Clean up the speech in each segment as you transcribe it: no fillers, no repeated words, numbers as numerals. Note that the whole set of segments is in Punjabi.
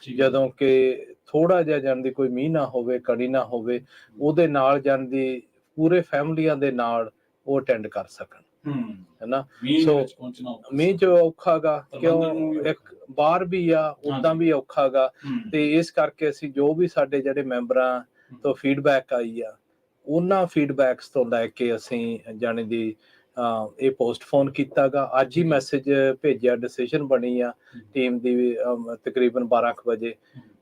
ਜਦੋਂ ਕਿ ਥੋੜਾ ਜਿਹਾ ਜਾਣ ਦੀ ਕੋਈ ਮੀਂਹ ਨਾ ਹੋਵੇ, ਕੜੀ ਨਾ ਹੋਵੇ, ਉਹਦੇ ਨਾਲ ਜਾਣ ਦੀ ਪੂਰੇ ਫੈਮਲੀਆਂ ਦੇ ਨਾਲ ਉਹ ਅਟੈਂਡ ਕਰ ਸਕਣ, ਹੈਨਾ। ਸੋ ਮੀਂਹ ਚ ਔਖਾ ਗਾ, ਕਿਉਂ ਇੱਕ ਬਾਹਰ ਵੀ ਆ, ਉੱਦਾਂ ਵੀ ਔਖਾ ਗਾ, ਤੇ ਇਸ ਕਰਕੇ ਅਸੀਂ ਜੋ ਵੀ ਸਾਡੇ ਜਿਹੜੇ ਮੈਂਬਰਾਂ ਤੋਂ ਫੀਡਬੈਕ ਆਈ ਆ, ਉਹਨਾਂ ਫੀਡਬੈਕਸ ਤੋਂ ਲੈ ਕੇ ਅਸੀਂ ਜਾਣੀ ਦੀ ਇਹ ਪੋਸਟਪੋਨ ਕੀਤਾ ਗਾ। ਅੱਜ ਹੀ ਮੈਸੇਜ ਭੇਜਿਆ, ਡਿਸੀਜਨ ਬਣੀ ਆ ਟੀਮ ਦੀ ਤਕਰੀਬਨ 12 ਕੁ ਵਜੇ।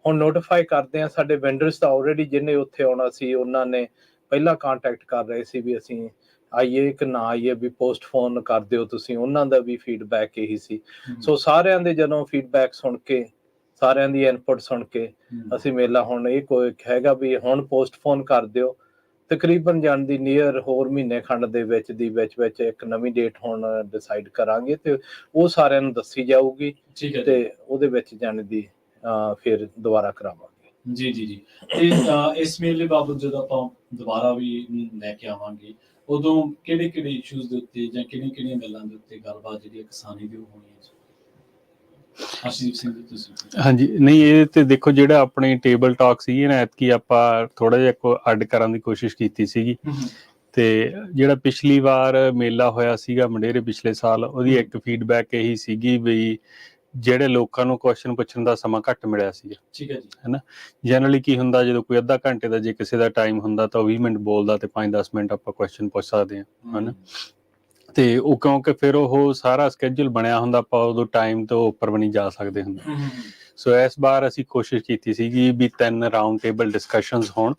ਹੁਣ ਨੋਟੀਫਾਈ ਕਰਦੇ ਆ, ਸਾਡੇ ਵੈਂਡਰਸ ਤਾਂ ਆਲਰੇਡੀ ਜਿਹਨੇ ਉੱਥੇ ਆਉਣਾ ਸੀ ਉਹਨਾਂ ਨੇ ਪਹਿਲਾਂ ਕਾਂਟੈਕਟ ਕਰ ਰਹੇ ਸੀ ਵੀ ਅਸੀਂ ਆਈਏ ਕਿ ਨਾ ਆਈਏ, ਵੀ ਪੋਸਟਪੋਨ ਕਰ ਦਿਓ ਤੁਸੀਂ, ਉਹਨਾਂ ਦਾ ਵੀ ਫੀਡਬੈਕ ਇਹੀ ਸੀ। ਸੋ ਸਾਰਿਆਂ ਦੇ ਜਦੋਂ ਫੀਡਬੈਕ ਸੁਣ ਕੇ, ਸਾਰਿਆਂ ਦੀ ਇਨਪੁਟ ਸੁਣ ਕੇ ਅਸੀਂ ਮੇਲਾ ਹੁਣ ਇਹ ਕੋਈ ਹੈਗਾ ਵੀ ਹੁਣ ਪੋਸਟਪੋਨ ਕਰ ਦਿਓ। ਤਕਰੀਬਨ ਜਾਣ ਦੀ ਨੀਅਰ ਹੋਰ ਮਹੀਨੇ ਖੰਡ ਦੇ ਵਿੱਚ ਇੱਕ ਨਵੀਂ ਡੇਟ ਹੁਣ ਡਿਸਾਈਡ ਕਰਾਂਗੇ ਤੇ ਉਹ ਸਾਰਿਆਂ ਨੂੰ ਦੱਸੀ ਜਾਊਗੀ ਤੇ ਉਹਦੇ ਵਿੱਚ ਜਾਣ ਦੀ ਫਿਰ ਦੁਬਾਰਾ ਕਰਾਵਾਂਗੇ। ਜੀ। ਤੇ ਇਸ ਮੇਲੇ ਬਾਬਤ ਜਦੋਂ ਆਪਾਂ ਦੁਬਾਰਾ ਵੀ ਲੈ ਕੇ ਆਵਾਂਗੇ, ਉਦੋਂ ਕਿਹੜੇ ਇਸ਼ੂਜ਼ ਦੇ ਉੱਤੇ ਜਾਂ ਕਿਹੜੀਆਂ ਗੱਲਾਂ ਦੇ ਉੱਤੇ ਗੱਲਬਾਤ ਜਿਹੜੀ ਕਿਸਾਨੀ ਦੀ ਹੋਣੀ ਹੈ? ਹਰਸ਼ਦੀਪ ਸਿੰਘ ਜੀ ਤੁਸੀਂ। ਹਾਂਜੀ, ਨਹੀਂ ਇਹ ਤੇ ਦੇਖੋ ਜਿਹੜਾ ਆਪਣੇ ਟੇਬਲ ਟਾਕ ਸੀ ਨਾ, ਐਤਕੀ ਆਪਾਂ ਥੋੜਾ ਜਿਹਾ ਅੱਡ ਕਰਨ ਦੀ ਕੋਸ਼ਿਸ਼ ਕੀਤੀ ਸੀਗੀ। ਤੇ ਜਿਹੜਾ ਪਿਛਲੀ ਵਾਰ ਮੇਲਾ ਹੋਇਆ ਸੀਗਾ ਮੰਡੇਰੇ ਪਿਛਲੇ ਸਾਲ, ਉਹਦੀ ਇੱਕ ਫੀਡਬੈਕ ਇਹੀ ਸੀਗੀ ਵੀ ਜਿਹੜੇ ਲੋਕਾਂ ਨੂੰ ਕੁਐਸਚਨ ਪੁੱਛਣ ਦਾ ਸਮਾਂ ਘੱਟ ਮਿਲਿਆ ਸੀਗਾ। ਠੀਕ ਹੈ ਜੀ। ਹੈਨਾ, ਜਨਰਲੀ ਕੀ ਹੁੰਦਾ ਜਦੋਂ ਕੋਈ ਅੱਧਾ ਘੰਟੇ ਦਾ ਜੇ ਕਿਸੇ ਦਾ ਟਾਈਮ ਹੁੰਦਾ ਤਾਂ ਉਹ 20 ਮਿੰਟ ਬੋਲਦਾ ਤੇ 5-10 ਮਿੰਟ ਆਪਾਂ ਕੁਐਸਚਨ ਪੁੱਛ ਸਕਦੇ ਹਾਂ, ਹੈਨਾ। ਤੇ ਉਹ ਕਿਉਂਕਿ ਫਿਰ ਉਹ ਸਾਰਾ ਸਕੇਜੂਲ ਬਣਿਆ ਹੁੰਦਾ, ਆਪਾਂ ਉਦੋਂ ਟਾਈਮ ਤੋਂ ਉੱਪਰ ਵੀ ਨਹੀਂ ਜਾ ਸਕਦੇ ਹੁੰਦੇ। ਸੋ ਇਸ ਵਾਰ ਅਸੀਂ ਕੋਸ਼ਿਸ਼ ਕੀਤੀ ਸੀਗੀ ਵੀ 3 ਰਾਊਂਡ ਟੇਬਲ ਡਿਸਕਸ਼ਨਸ ਹੋਣ,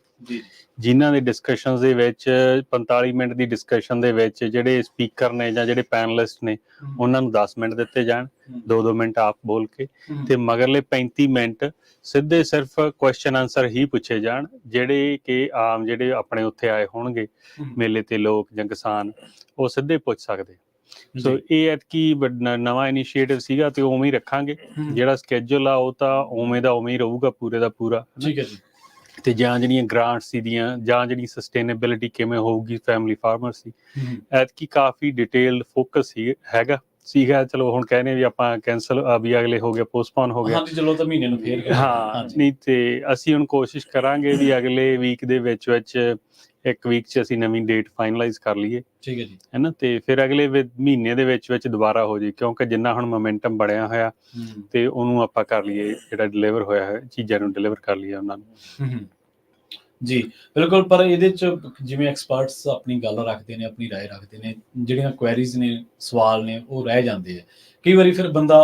ਜਿਨ੍ਹਾਂ ਦੇ ਡਿਸਕਸ਼ਨਸ ਦੇ ਵਿੱਚ 45 ਮਿੰਟ ਦੀ ਡਿਸਕਸ਼ਨ ਦੇ ਵਿੱਚ ਜਿਹੜੇ ਸਪੀਕਰ ਨੇ ਜਾਂ ਜਿਹੜੇ ਪੈਨਲਿਸਟ ਨੇ ਉਹਨਾਂ ਨੂੰ 10 ਮਿੰਟ ਦਿੱਤੇ ਜਾਣ, 2-2 ਮਿੰਟ ਆਪ ਬੋਲ ਕੇ, ਤੇ ਮਗਰਲੇ 35 ਮਿੰਟ ਸਿੱਧੇ ਸਿਰਫ ਕੁਐਸਚਨ ਆਨਸਰ ਹੀ ਪੁੱਛੇ ਜਾਣ, ਜਿਹੜੇ ਕਿ ਆਮ ਜਿਹੜੇ ਆਪਣੇ ਉੱਥੇ ਆਏ ਹੋਣਗੇ ਮੇਲੇ ਤੇ ਲੋਕ ਜਾਂ ਕਿਸਾਨ ਉਹ ਸਿੱਧੇ ਪੁੱਛ ਸਕਦੇ। ਸੋ ਇਹ ਐਤਕੀ ਨਵਾਂ ਇਨੀਸ਼ੀਏਟਿਵ ਸੀਗਾ ਤੇ ਉਵੇਂ ਹੀ ਰੱਖਾਂਗੇ। ਜਿਹੜਾ ਸਕੇਜੂਲ ਆ ਉਹ ਤਾਂ ਉਵੇਂ ਦਾ ਉਵੇਂ ਹੀ ਰਹੂਗਾ ਪੂਰੇ ਦਾ ਪੂਰਾ। ਠੀਕ ਹੈ ਜੀ। ਤੇ ਜਾਂ ਜਿਹੜੀਆਂ ਗ੍ਰਾਂਟਸ ਦੀਆਂ ਜਾਂ ਜਿਹੜੀ ਸਸਟੇਨੇਬਿਲਿਟੀ ਕਿਵੇਂ ਹੋਊਗੀ ਫੈਮਿਲੀ ਫਾਰਮਰਸ ਦੀ, ਐਤਕੀ ਕਾਫੀ ਡਿਟੇਲਡ ਫੋਕਸ ਸੀਗਾ। ਚਲੋ ਹੁਣ ਕਹਿੰਦੇ ਵੀ ਆਪਾਂ ਕੈਂਸਲ ਵੀ ਅਗਲੇ ਹੋ ਗਿਆ, ਪੋਸਟਪੋਨ ਹੋ ਗਿਆ। ਚਲੋ ਤਾਂ ਮਹੀਨੇ ਨੂੰ ਫੇਰ ਨਹੀਂ ਤੇ ਅਸੀਂ ਹੁਣ ਕੋਸ਼ਿਸ਼ ਕਰਾਂਗੇ ਵੀ ਅਗਲੇ ਵੀਕ ਦੇ ਵਿੱਚ ਇੱਕ ਵੀਕ 'ਚ ਅਸੀਂ ਨਵੀਂ ਡੇਟ ਫਾਈਨਲਾਈਜ਼ ਕਰ ਲਈਏ। ਠੀਕ ਹੈ ਜੀ। ਹੈਨਾ, ਤੇ ਫਿਰ ਅਗਲੇ ਮਹੀਨੇ ਦੇ ਵਿੱਚ ਦੁਬਾਰਾ ਹੋ ਜਾਏ, ਕਿਉਂਕਿ ਜਿੰਨਾ ਹੁਣ ਮੋਮੈਂਟਮ ਬਣਿਆ ਹੋਇਆ ਤੇ ਉਹਨੂੰ ਆਪਾਂ ਕਰ ਲਈਏ, ਜਿਹੜਾ ਡਿਲੀਵਰ ਹੋਇਆ ਹੈ ਚੀਜ਼ਾਂ ਨੂੰ ਡਿਲੀਵਰ ਕਰ ਲਈਏ ਉਹਨਾਂ ਨੂੰ। ਜੀ ਬਿਲਕੁਲ। ਪਰ ਇਹਦੇ 'ਚ ਜਿਵੇਂ ਐਕਸਪਰਟਸ ਆਪਣੀ ਗੱਲ ਰੱਖਦੇ ਨੇ, ਆਪਣੀ ਰਾਏ ਰੱਖਦੇ ਨੇ, ਜਿਹੜੀਆਂ ਕੁਐਰੀਜ਼ ਨੇ, ਸਵਾਲ ਨੇ, ਉਹ ਰਹਿ ਜਾਂਦੇ ਆ ਕਈ ਵਾਰੀ। ਫਿਰ ਬੰਦਾ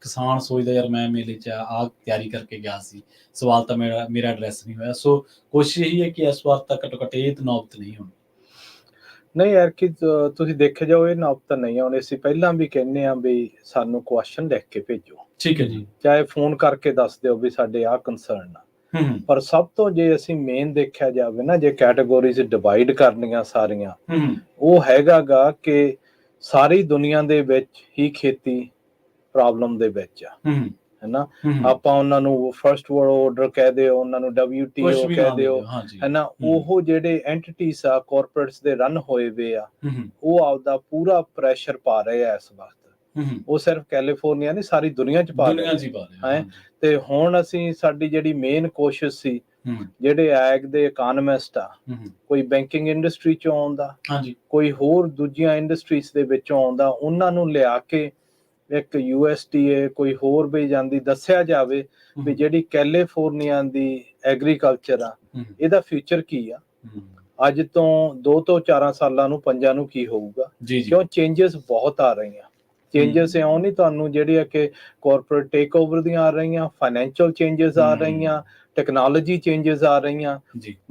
ਕਿਸਾਨ ਸੋਚਦਾ ਯਾਰ ਮੈਂ ਮੇਲੇ 'ਚ ਆਹ ਤਿਆਰੀ ਕਰਕੇ ਗਿਆ ਸੀ, ਸਵਾਲ ਤਾਂ ਮੇਰਾ ਐਡਰੈਸ ਨਹੀਂ ਹੋਇਆ। ਸੋ ਕੋਸ਼ਿਸ਼ ਇਹੀ ਹੈ ਕਿ ਇਸ ਵਾਰ ਤਾਂ ਘੱਟੋ ਘੱਟ ਇਹ ਨੌਬਤ ਨਹੀਂ ਹੋਣੀ। ਨਹੀਂ ਯਾਰ, ਕਿ ਤੁਸੀਂ ਦੇਖੇ ਜਾਓ ਇਹ ਨੌਬਤ ਨਹੀਂ ਆਉਣੀ। ਅਸੀਂ ਪਹਿਲਾਂ ਵੀ ਕਹਿੰਦੇ ਹਾਂ ਵੀ ਸਾਨੂੰ ਕੁਐਸਚਨ ਲਿਖ ਕੇ ਭੇਜੋ। ਠੀਕ ਹੈ ਜੀ। ਚਾਹੇ ਫੋਨ ਕਰਕੇ ਦੱਸ ਦਿਓ ਵੀ ਸਾਡੇ ਆਹ ਕੰਸਰਨ ਆ। ਪਰ ਸਭ ਤੋਂ ਜੇ ਅਸੀਂ ਮੇਨ ਦੇਖਿਆ ਜਾਵੇ ਨਾ, ਜੇ ਕੈਟਾਗੋਰੀਜ਼ ਡਿਵਾਈਡ ਕਰਨੀਆਂ ਸਾਰੀਆਂ, ਉਹ ਹੈਗਾ ਗਾ ਕਿ ਸਾਰੀ ਦੁਨੀਆ ਦੇ ਵਿੱਚ ਹੀ ਖੇਤੀ ਪ੍ਰੋਬਲਮ ਦੇ ਵਿੱਚ ਆ, ਹੈਨਾ। ਆਪਾਂ ਉਹਨਾਂ ਨੂੰ ਫਰਸਟ ਵਰਲਡ ਆਰਡਰ ਕਹਿ ਦਿਓ, ਉਹਨਾਂ ਨੂੰ WTO ਕਹਿ ਦਿਓ, ਹੈਨਾ। ਉਹ ਜਿਹੜੇ ਐਂਟੀਟੀਜ਼ ਆ ਕਾਰਪੋਰੇਟਸ ਦੇ ਰਨ ਹੋਏ ਵੇ ਆ, ਉਹ ਆਪਦਾ ਪੂਰਾ ਪ੍ਰੈਸ਼ਰ ਪਾ ਰਹੇ ਆ ਇਸ ਵਕਤ। ਉਹ ਸਿਰਫ ਕੈਲੀਫੋਰਨੀਆ ਨਹੀਂ, ਸਾਰੀ ਦੁਨੀਆ 'ਚ ਪਾ ਰਹੇ ਹੈ। ਤੇ ਹੁਣ ਅਸੀਂ ਸਾਡੀ ਜਿਹੜੀ ਮੇਨ ਕੋਸ਼ਿਸ਼ ਸੀ, ਜਿਹੜੇ ਐਗ ਦੇ ਇਕਨੋਮਿਸਟ ਆ, ਕੋਈ ਬੈਂਕਿੰਗ ਇੰਡਸਟਰੀ 'ਚੋਂ ਆਉਂਦਾ, ਕੋਈ ਹੋਰ ਦੂਜੀਆਂ ਇੰਡਸਟਰੀਜ਼ ਦੇ ਵਿੱਚੋਂ ਆਉਂਦਾ, ਉਹਨਾਂ ਨੂੰ ਲਿਆ ਕੇ ਇੱਕ USDA ਕੋਈ ਹੋਰ ਵੀ ਜਾਂਦੀ ਦੱਸਿਆ ਜਾਵੇ ਵੀ ਜਿਹੜੀ ਕੈਲੀਫੋਰਨੀਆ ਦੀ ਐਗਰੀਕਲਚਰ ਆ ਇਹਦਾ ਫਿਊਚਰ ਕੀ ਆ, ਅੱਜ ਤੋਂ 2 ਤੋਂ 4 ਸਾਲਾਂ ਨੂੰ 5 ਨੂੰ ਕੀ ਹੋਊਗਾ। ਕਿਉਂ ਚੇਂਜਸ ਬਹੁਤ ਆ ਰਹੀਆਂ। ਚੇਂਜਸ ਇਉਂ ਨਹੀਂ ਤੁਹਾਨੂੰ ਜਿਹੜੀਆਂ ਕਿ ਕਾਰਪੋਰੇਟ ਟੇਕ ਓਵਰ ਦੀਆਂ ਆ ਰਹੀਆਂ, ਫਾਈਨੈਂਸ਼ੀਅਲ ਚੇਂਜਸ ਆ ਰਹੀਆਂ, ਟੈਕਨੋਲੋਜੀ ਚੇਂਜਸ ਆ ਰਹੀਆਂ।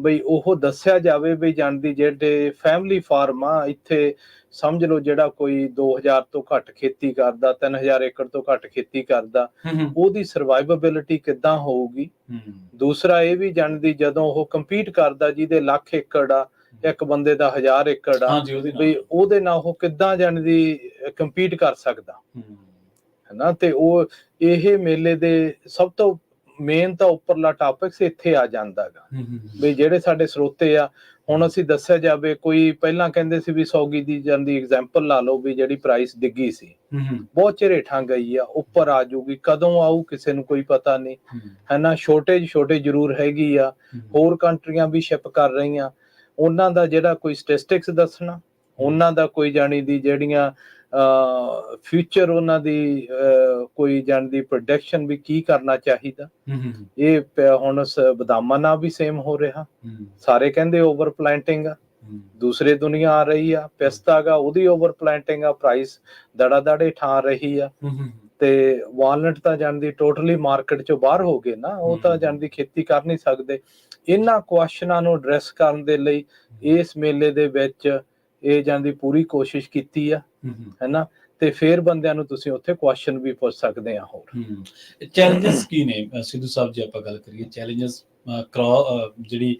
ਬਈ ਉਹ ਦੱਸਿਆ ਜਾਵੇ ਵੀ ਜਾਣਦੀ ਜਿਹੜੇ ਫੈਮਿਲੀ ਫਾਰਮ ਆ ਇੱਥੇ, ਸਮਝ ਲਓ ਜਿਹੜਾ ਕੋਈ 2000 ਤੋਂ ਘੱਟ ਖੇਤੀ ਕਰਦਾ, 3000 ਏਕੜ ਤੋਂ ਘੱਟ ਖੇਤੀ ਕਰਦਾ, ਉਹਦੀ ਸਰਵਾਈਵੇਬਿਲਿਟੀ ਕਿੱਦਾਂ ਹੋਊਗੀ। ਦੂਸਰਾ ਇਹ ਵੀ ਜਾਣਦੀ ਜਦੋਂ ਉਹ ਕੰਪੀਟ ਕਰਦਾ ਜਿਹਦੇ ਲੱਖ ਏਕੜ ਆ, ਇੱਕ ਬੰਦੇ ਦਾ 1000 ਏਕੜ ਆ, ਵੀ ਉਹਦੇ ਨਾਲ ਉਹ ਕਿੱਦਾਂ ਜਾਣਦੀ ਕੰਪੀਟ ਕਰ ਸਕਦਾ, ਹੈਨਾ। ਤੇ ਉਹ ਇਹ ਮੇਲੇ ਦੇ ਸਭ ਤੋਂ ਮੇਨ ਤਾਂ ਉੱਪਰਲਾ ਟਾਪਿਕਸ ਇੱਥੇ ਆ ਜਾਂਦਾ ਗਾ ਵੀ ਜਿਹੜੇ ਸਾਡੇ ਸਰੋਤੇ ਆ, ਹੁਣ ਅਸੀਂ ਦੱਸਿਆ ਜਾਵੇ ਕੋਈ ਪਹਿਲਾਂ ਕਹਿੰਦੇ ਸੀ ਵੀ ਸੌਗੀ ਦੀ ਜਾਂਦੀ ਐਗਜ਼ਾਮਪਲ ਲਾ ਲਓ ਵੀ ਜਿਹੜੀ ਪ੍ਰਾਈਸ ਡਿੱਗੀ ਸੀ, ਬਹੁਤ ਚਿਰ ਹੇਠਾਂ ਗਈ ਆ, ਉੱਪਰ ਆ ਜਾਊਗੀ, ਕਦੋਂ ਆਊ ਕਿਸੇ ਨੂੰ ਕੋਈ ਪਤਾ ਨਹੀਂ ਹੈ ਨਾ। ਛੋਟੇ ਜ਼ਰੂਰ ਹੈਗੀ ਆ, ਹੋਰ ਕੰਟਰੀਆਂ ਵੀ ਸ਼ਿਪ ਕਰ ਰਹੀਆਂ, ਉਹਨਾਂ ਦਾ ਜਿਹੜਾ ਕੋਈ ਸਟੈਟਿਸਟਿਕਸ ਦੱਸਣਾ, ਉਹਨਾਂ ਦਾ ਕੋਈ ਜਾਣੀ ਦੀ ਜਿਹੜੀਆਂ ਫਿਊਚਰ ਉਹਨਾਂ ਦੀ ਕੋਈ ਜਾਣੀ ਦੀ ਪ੍ਰੋਡਕਸ਼ਨ ਵੀ ਕੀ ਕਰਨਾ ਚਾਹੀਦਾ। ਇਹ ਹੁਣ ਬਦਾਮਾਂ ਨਾਲ ਵੀ ਸੇਮ ਹੋ ਰਿਹਾ, ਸਾਰੇ ਕਹਿੰਦੇ ਓਵਰ ਪਲਾਂਟਿੰਗ ਆ, ਦੂਸਰੇ ਦੁਨੀਆ ਆ ਰਹੀ ਆ, ਪਿਸਤਾ ਗਾ ਉਹਦੀ ਓਵਰ ਪਲਾਂਟਿੰਗ ਆ, ਪ੍ਰਾਈਸ ਦੜੇ ਠਾ ਰਹੀ ਆ, ਤੇ ਵਾਲਨਟ ਤਾਂ ਜਾਣਦੀ ਟੋਟਲੀ ਮਾਰਕੀਟ ਚੋਂ ਬਾਹਰ ਹੋ ਗਏ ਨਾ, ਉਹ ਤਾਂ ਜਾਣਦੀ ਖੇਤੀ ਕਰ ਨਹੀਂ ਸਕਦੇ। ਇਹਨਾਂ ਕੁਐਸਚਨਾਂ ਨੂੰ ਐਡਰੈਸ ਕਰਨ ਦੇ ਲਈ ਇਸ ਮੇਲੇ ਦੇ ਵਿੱਚ ਇਹ ਜਾਣਦੀ ਪੂਰੀ ਕੋਸ਼ਿਸ਼ ਕੀਤੀ ਆ, ਹੈਨਾ, ਤੇ ਫਿਰ ਬੰਦਿਆਂ ਨੂੰ ਤੁਸੀਂ ਉੱਥੇ ਕੁਐਸਚਨ ਵੀ ਪੁੱਛ ਸਕਦੇ ਆ। ਹੋਰ ਚੈਲੰਜਸ ਕੀ ਨੇ ਸਿੱਧੂ ਸਾਹਿਬ, ਜੇ ਆਪਾਂ ਗੱਲ ਕਰੀਏ ਚੈਲੰਜਸ, ਜਿਹੜੀ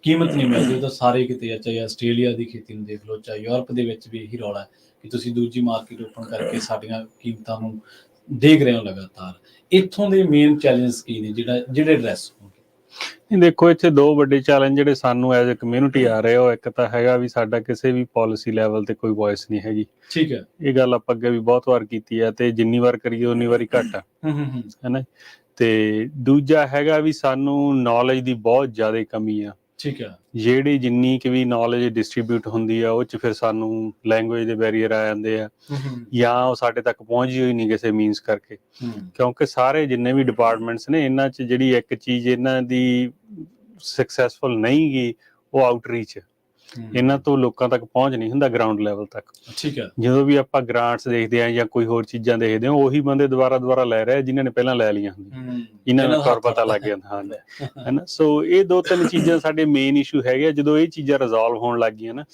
ਕੀਮਤ ਨਹੀਂ ਮਿਲਦੀ ਉਹ ਤਾਂ ਸਾਰੇ ਕਿਤੇ ਆ, ਚਾਹੇ ਆਸਟ੍ਰੇਲੀਆ ਦੀ ਖੇਤੀ ਨੂੰ ਦੇਖ ਲਓ, ਚਾਹੇ ਯੂਰਪ ਦੇ ਵਿੱਚ ਵੀ ਇਹੀ ਰੌਲਾ ਹੈ ਕਿ ਤੁਸੀਂ ਦੂਜੀ ਮਾਰਕੀਟ ਓਪਨ ਕਰਕੇ ਸਾਡੀਆਂ ਕੀਮਤਾਂ ਨੂੰ ਦੇਖ ਰਹੇ ਹੋ ਲਗਾਤਾਰ। ਇੱਥੋਂ ਦੇ ਮੇਨ ਚੈਲੰਜਸ ਕੀ ਨੇ ਜਿਹੜੇ ਐਡਰੈਸ ਹੋਣਗੇ? ਦੇਖੋ, ਇੱਥੇ ਦੋ ਵੱਡੇ ਚੈਲੰਜ ਜਿਹੜੇ ਸਾਨੂੰ ਐਜ਼ ਅ ਕਮਿਊਨਿਟੀ ਆ ਰਹੇ ਹੋ, ਇੱਕ ਤਾਂ ਹੈਗਾ ਵੀ ਸਾਡਾ ਕਿਸੇ ਵੀ ਪਾਲਿਸੀ ਲੈਵਲ ਤੇ ਕੋਈ ਵੌਇਸ ਨਹੀਂ ਹੈਗੀ। ਠੀਕ ਹੈ, ਇਹ ਗੱਲ ਆਪਾਂ ਅੱਗੇ ਵੀ ਬਹੁਤ ਵਾਰ ਕੀਤੀ ਹੈ ਤੇ ਜਿੰਨੀ ਵਾਰ ਕਰੀਏ ਉਨੀ ਵਾਰੀ ਘੱਟ ਆ, ਹੈਨਾ। ਤੇ ਦੂਜਾ ਹੈਗਾ ਵੀ ਸਾਨੂੰ ਨੌਲੇਜ ਦੀ ਬਹੁਤ ਜ਼ਿਆਦਾ ਕਮੀ ਆ। ਠੀਕ ਹੈ, ਜਿਹੜੀ ਜਿੰਨੀ ਕਿ ਵੀ ਨੌਲੇਜ ਡਿਸਟਰੀਬਿਊਟ ਹੁੰਦੀ ਆ ਉਹ ਚ ਫਿਰ ਸਾਨੂੰ ਲੈਂਗੁਏਜ ਦੇ ਬੈਰੀਅਰ ਆ ਜਾਂਦੇ ਆ, ਜਾਂ ਉਹ ਸਾਡੇ ਤੱਕ ਪਹੁੰਚੀ ਹੋਈ ਨਹੀਂ ਕਿਸੇ ਮੀਨਸ ਕਰਕੇ, ਕਿਉਂਕਿ ਸਾਰੇ ਜਿੰਨੇ ਵੀ ਡਿਪਾਰਟਮੈਂਟਸ ਨੇ ਇਹਨਾਂ ਚ ਜਿਹੜੀ ਇੱਕ ਚੀਜ਼ ਇਹਨਾਂ ਦੀ ਸਕਸੈਸਫੁਲ ਨਹੀਂ ਗਈ ਉਹ ਆਊਟਰੀਚ, ਇਹਨਾਂ ਤੋਂ ਲੋਕਾਂ ਤੱਕ ਪਹੁੰਚ ਨਹੀਂ ਹੁੰਦਾ ਗਰਾਊਂਡ ਲੈਵਲ ਤੱਕ। ਠੀਕ ਹੈ, ਜਦੋਂ ਵੀ ਆਪਾਂ ਗ੍ਰਾਂਟਸ ਦੇਖਦੇ ਆ ਜਾਂ ਕੋਈ ਹੋਰ ਚੀਜ਼ਾਂ ਦੇਖਦੇ ਆ, ਉਹੀ ਬੰਦੇ ਦੁਬਾਰਾ ਲੈ ਰਹੇ ਜਿਨ੍ਹਾਂ ਨੇ ਪਹਿਲਾਂ ਲੈ ਲਈਆਂ ਹੁੰਦੀਆਂ, ਇਹਨਾਂ ਨੂੰ ਹੋਰ ਪਤਾ ਲੱਗ ਜਾਂਦਾ ਹਾਂ, ਹੈਨਾ। ਸੋ ਇਹ ਦੋ ਤਿੰਨ ਚੀਜ਼ਾਂ ਸਾਡੇ ਮੇਨ ਇਸ਼ੂ ਹੈਗੇ। ਜਦੋਂ ਇਹ ਚੀਜ਼ਾਂ ਰਿਜ਼ੋਲਵ ਹੋਣ ਲੱਗ ਗਈਆਂ ਨਾ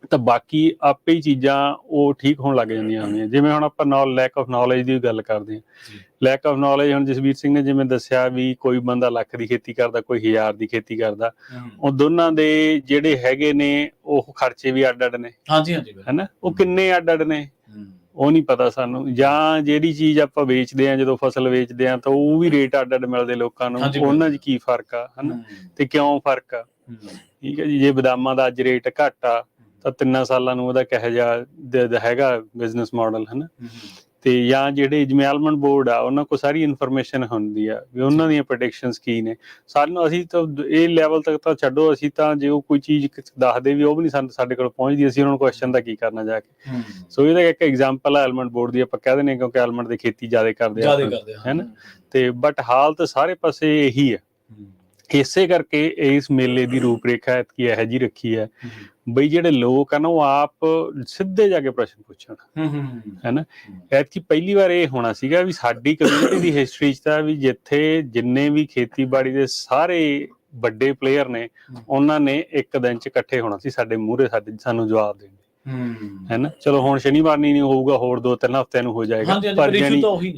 ਤਾਂ ਬਾਕੀ ਆਪੇ ਹੀ ਚੀਜ਼ਾਂ ਉਹ ਠੀਕ ਹੋਣ ਲੱਗ ਜਾਂਦੀਆਂ ਹੁੰਦੀਆਂ। ਜਿਵੇਂ ਹੁਣ ਆਪਾਂ ਲੈਕ ਆਫ ਨੌਲੇਜ ਦੀ ਗੱਲ ਕਰਦੇ ਹਾਂ, ਲੈਕ ਆਫ ਨੌਲੇਜ, ਹੁਣ ਜਸਵੀਰ ਸਿੰਘ ਨੇ ਜਿਵੇਂ ਦੱਸਿਆ ਵੀ ਕੋਈ ਬੰਦਾ ਲੱਖ ਦੀ ਖੇਤੀ ਕਰਦਾ, ਕੋਈ 1000 ਦੀ ਖੇਤੀ ਕਰਦਾ, ਉਹ ਦੋਨਾਂ ਦੇ ਜਿਹੜੇ ਹੈਗੇ ਨੇ ਉਹ ਖਰਚੇ ਵੀ ਅੱਡ ਅੱਡ ਨੇ, ਹੈਨਾ, ਉਹ ਕਿੰਨੇ ਅੱਡ ਅੱਡ ਨੇ ਉਹ ਨਹੀਂ ਪਤਾ ਸਾਨੂੰ। ਜਾਂ ਜਿਹੜੀ ਚੀਜ਼ ਆਪਾਂ ਵੇਚਦੇ ਹਾਂ, ਜਦੋਂ ਫਸਲ ਵੇਚਦੇ ਹਾਂ ਤਾਂ ਉਹ ਵੀ ਰੇਟ ਅੱਡ ਅੱਡ ਮਿਲਦੇ ਲੋਕਾਂ ਨੂੰ, ਉਹਨਾਂ 'ਚ ਕੀ ਫਰਕ ਆ, ਹਨਾ, ਤੇ ਕਿਉਂ ਫਰਕ ਆ। ਠੀਕ ਹੈ ਜੀ, ਜੇ ਬਦਾਮਾਂ ਦਾ ਅੱਜ ਰੇਟ ਘੱਟ ਆ ਤਾਂ 3 ਸਾਲਾਂ ਨੂੰ ਉਹਦਾ ਕਿਹੋ ਜਿਹਾ ਹੈਗਾ ਬਿਜ਼ਨਸ ਮਾਡਲ, ਹਨਾ। ਤੇ ਜਾਂ ਜਿਹੜੇ ਜਿਵੇਂ ਆਲਮੰਡ ਬੋਰਡ ਆ, ਉਹਨਾਂ ਕੋਲ ਸਾਰੀ ਇਨਫੋਰਮੇਸ਼ਨ ਹੁੰਦੀ ਆ ਵੀ ਉਹਨਾਂ ਦੀਆਂ ਪ੍ਰੈਡਿਕਸ਼ਨਸ ਕੀ ਨੇ। ਸਾਨੂੰ ਅਸੀਂ ਤਾਂ ਇਹ ਲੈਵਲ ਤੱਕ ਤਾਂ ਛੱਡੋ, ਅਸੀਂ ਤਾਂ ਜੇ ਉਹ ਕੋਈ ਚੀਜ਼ ਦੱਸਦੇ ਵੀ ਉਹ ਵੀ ਨਹੀਂ ਸਾਡੇ ਕੋਲ ਪਹੁੰਚਦੀ, ਅਸੀਂ ਉਹਨਾਂ ਨੂੰ ਕੁਐਸਚਨ ਦਾ ਕੀ ਕਰਨਾ ਜਾ ਕੇ। ਸੋ ਇਹਦਾ ਇੱਕ ਐਗਜ਼ਾਮਪਲ ਆ ਆਲਮੰਡ ਬੋਰਡ ਦੀ, ਆਪਾਂ ਕਹਿ ਦਿੰਦੇ ਹਾਂ ਕਿਉਂਕਿ ਆਲਮੰਡ ਦੀ ਖੇਤੀ ਜ਼ਿਆਦਾ ਕਰਦੇ ਆ, ਹੈਨਾ। ਤੇ ਬਟ ਹਾਲਤ ਸਾਰੇ ਪਾਸੇ ਇਹੀ ਆ। ਇਸੇ ਕਰਕੇ ਇਸ ਮੇਲੇ ਦੀ ਰੂਪਰੇਖਾ ਐਤਕੀ ਇਹੋ ਜਿਹੀ ਰੱਖੀ ਹੈ ਬਈ ਜਿਹੜੇ ਲੋਕ ਆ ਨਾ ਉਹ ਆਪ ਸਿੱਧੇ ਜਾ ਕੇ ਪ੍ਰਸ਼ਨ ਪੁੱਛਣ, ਹੈਨਾ। ਐਤਕੀ ਪਹਿਲੀ ਵਾਰ ਇਹ ਹੋਣਾ ਸੀਗਾ ਵੀ ਸਾਡੀ ਕਮਿਊਨਿਟੀ ਦੀ ਹਿਸਟਰੀ 'ਚ ਤਾਂ ਵੀ ਜਿੱਥੇ ਜਿੰਨੇ ਵੀ ਖੇਤੀਬਾੜੀ ਦੇ ਸਾਰੇ ਵੱਡੇ ਪਲੇਅਰ ਨੇ ਉਹਨਾਂ ਨੇ ਇੱਕ ਦਿਨ 'ਚ ਇਕੱਠੇ ਹੋਣਾ ਸੀ ਸਾਡੇ ਮੂਹਰੇ, ਸਾਨੂੰ ਜਵਾਬ ਦੇਣ, ਹੈਨਾ। ਚਲੋ ਹੁਣ ਸ਼ਨੀਵਾਰ ਨਹੀਂ ਹੋਊਗਾ, ਹੋਰ 2-3 ਹਫ਼ਤਿਆਂ ਨੂੰ ਹੋ ਜਾਏਗਾ, ਪਰ